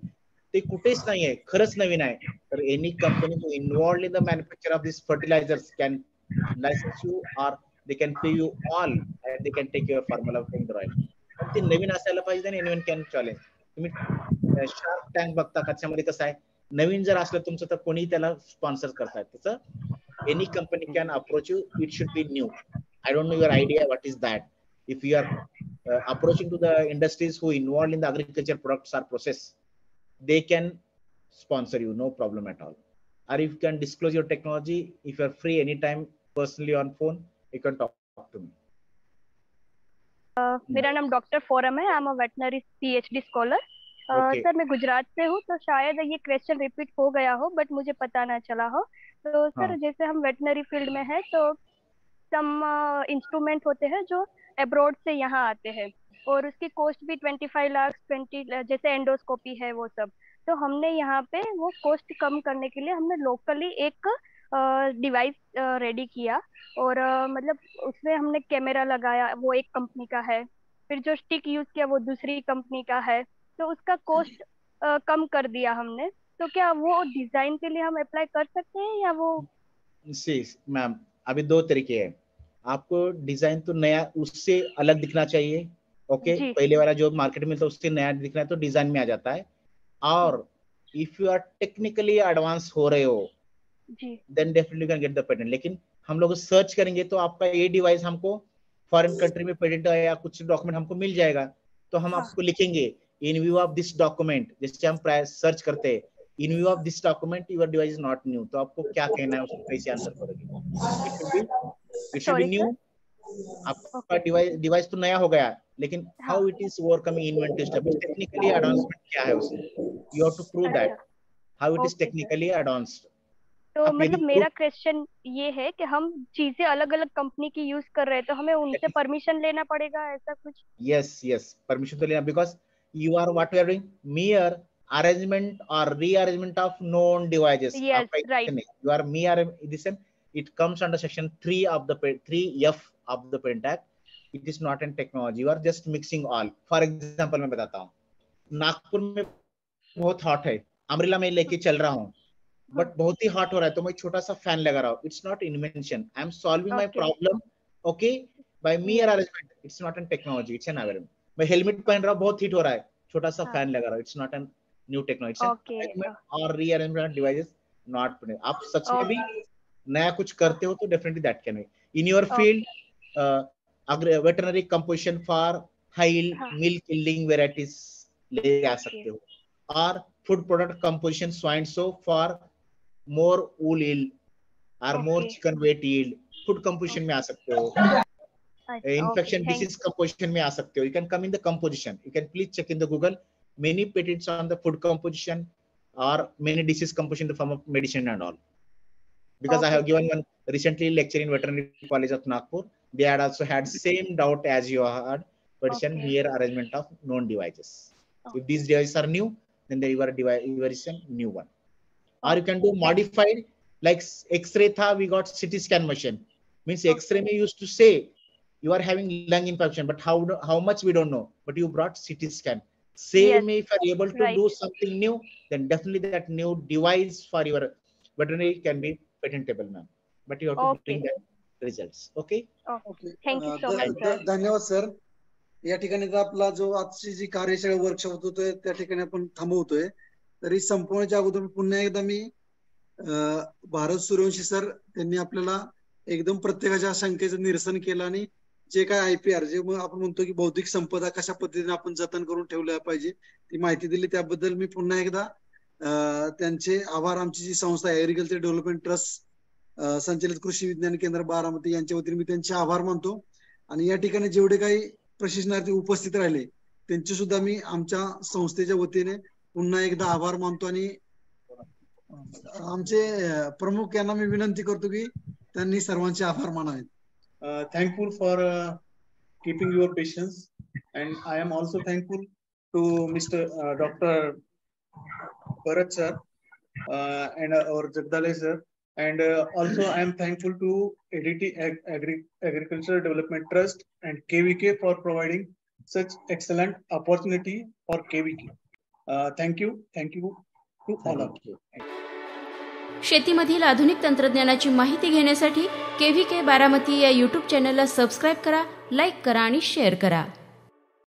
ते कुठेच नाहीये, खरंच नवीन आहे. तर any company involved in the manufacture of this fertilisers can license you, और they can pay you all and they can take your formula from the oil. पण ते नवीन असायला पाहिजे आणि anyone can challenge. तुम्ही शार्क टँक बघता, त्याच्यामध्ये कसं आहे, नवीन जर असलं तुमचं तर कोणी त्याला स्पॉन्सर करतायत. त्याचं any company can approach you. It should be new. I don't know your idea. What is that? If you are approaching to the industries who involved in the agriculture products or process, they can sponsor you, no problem at all. Or if you can disclose your technology, if you are free anytime personally on phone, you can talk to me. मेरा नाम doctor forum है। I am a veterinary PhD scholar. Sir मैं गुजरात से हूँ, तो शायद ये question repeat हो गया हो, बट मुझे पता ना चला हो। तो सर जैसे हम वेटनरी फील्ड में है, तो सम इंस्ट्रूमेंट होते हैं जो अब्रॉड से यहाँ आते हैं, और उसकी कॉस्ट भी 25 लाख 20, जैसे एंडोस्कोपी है वो सब। तो हमने यहाँ पे वो कॉस्ट कम करने के लिए हमने लोकली एक डिवाइस रेडी किया, और मतलब उसमें हमने कैमरा लगाया, वो एक कंपनी का है। फिर जो स्टिक यूज किया वो दूसरी कंपनी का है। तो उसका कॉस्ट कम कर दिया हमने। तो क्या वो डिजाइन के लिए हम अप्लाई कर सकते हैं, या वो? मैम अभी दो तरीके हैं। आपको डिजाइन तो नया उससे अलग दिखना चाहिए, ओके। पहले वाला जो मार्केट में तो उससे नया दिखना है तो डिजाइन में आ जाता है। और if you are technically advance हो रहे हो then definitely can get the patent. लेकिन हम लोग सर्च करेंगे तो आपका ये डिवाइस हमको फॉरेन कंट्री में पेटेंट या कुछ डॉक्यूमेंट हमको मिल जाएगा, तो हम आपको लिखेंगे in view of this document. जैसे हम सर्च करते हैं in view of this document your device is not new, तो आपको क्या कहना है उसको कैसे आंसर करोगे? It should be new. आपका डिवाइस तो नया हो गया, लेकिन how it is overcoming inventory step, technically advancement क्या है उसमें, you have to prove that how it is technically advanced. तो मतलब मेरा क्वेश्चन ये है कि हम चीजें अलग अलग कंपनी की यूज कर रहे हैं, तो हमें उनसे परमिशन लेना पड़ेगा, ऐसा कुछ? यस परमिशन तो लेना, because you are what we are doing mere arrangement or rearrangement of known devices. Yes, right. You are mere this it comes under section 3 of the 3F of the Patent Act. It is not in technology. You are just mixing all. For example मैं बताता हूँ, नागपुर में बहुत hot है, अमरीला में लेके चल रहा हूँ, बट बहुत ही हॉट हो रहा है, तो मैं छोटा सा फैन लगा रहा हूँ। It's not invention, I am solving my problem, okay, by mere arrangement. It's not an technology, it's an awarement. मैं हेलमेट पहन रहा हूँ, बहुत हीट हो रहा है, छोटा सा फैन लगा रहा हूँ, it's not an new technology. और रीअरेंजमेंट डिवाइसेस नॉट। आप सच में भी नया कुछ करते हो तो definitely that can be in your field. Veterinary composition for high milk yielding varieties ले आ सकते हो, और food product composition swine so for more wool yield और more chicken weight yield, food composition में आ सकते हो। Infection disease composition में आ सकते हो। You can come in the composition. You can please check in the Google. Many patents on the food composition or many disease composition in the form of medicine and all. Because I have given one recently lecture in veterinary college of Nagpur. They had also had same doubt as you had, but it's a mere arrangement of known devices. If these devices are new, then they are device a new one. Or you can do modified, like X-ray tha, we got CT scan machine. Means X-ray may used to say you are having lung infection, but how much we don't know, but you brought CT scan. Same, if you are able to do something new, then definitely that new device for your veterinary can be patentable, ma'am. But you have to bring that results. Okay? Thank you so much, sir. धन्यवाद sir. या ठिकाणी आपला जो आजची जी कार्यशाळा workshop होतोय त्या ठिकाणी आपण थांबवतोय। तरी संपवण्याच्या अगोदर पुन्हा एकदा मी भारत सूर्यवंशी सर त्यांनी आपल्याला एकदम प्रत्येकाच्या शंकेचं निरसन केलं, आणि जे काय IPR जे आपण म्हणतो की बौद्धिक संपदा कशा पद्धतीने आपण जतन करून ठेवल्या पाहिजे ती माहिती दिली, त्याबद्दल मी पुन्हा एकदा त्यांचे आभार। आमची जी संस्था आहे ऍग्रीकल्चर डेव्हलपमेंट ट्रस्ट संचलित कृषी विज्ञान केंद्र बारामती यांच्या वतीने मी त्यांचे आभार मानतो। आणि या ठिकाणी जेवढे काही प्रशिक्षणार्थी उपस्थित राहिले त्यांचे सुद्धा मी आमच्या संस्थेच्या वतीने पुन्हा एकदा आभार मानतो। आणि आमचे प्रमुख यांना मी विनंती करतो की त्यांनी सर्वांचे आभार मानावेत। Thankful for keeping your patience, and I am also thankful to Mr. Dr. Bharat sir and our Jagdale sir, and also I am thankful to ADT Agricultural Development Trust and KVK for providing such excellent opportunity for KVK. Thank you to all of you. शेतीमधील आधुनिक तंत्रज्ञानाची माहिती घेण्यासाठी KVK Baramati या YouTube चॅनलला subscribe करा, like करा आणि share करा।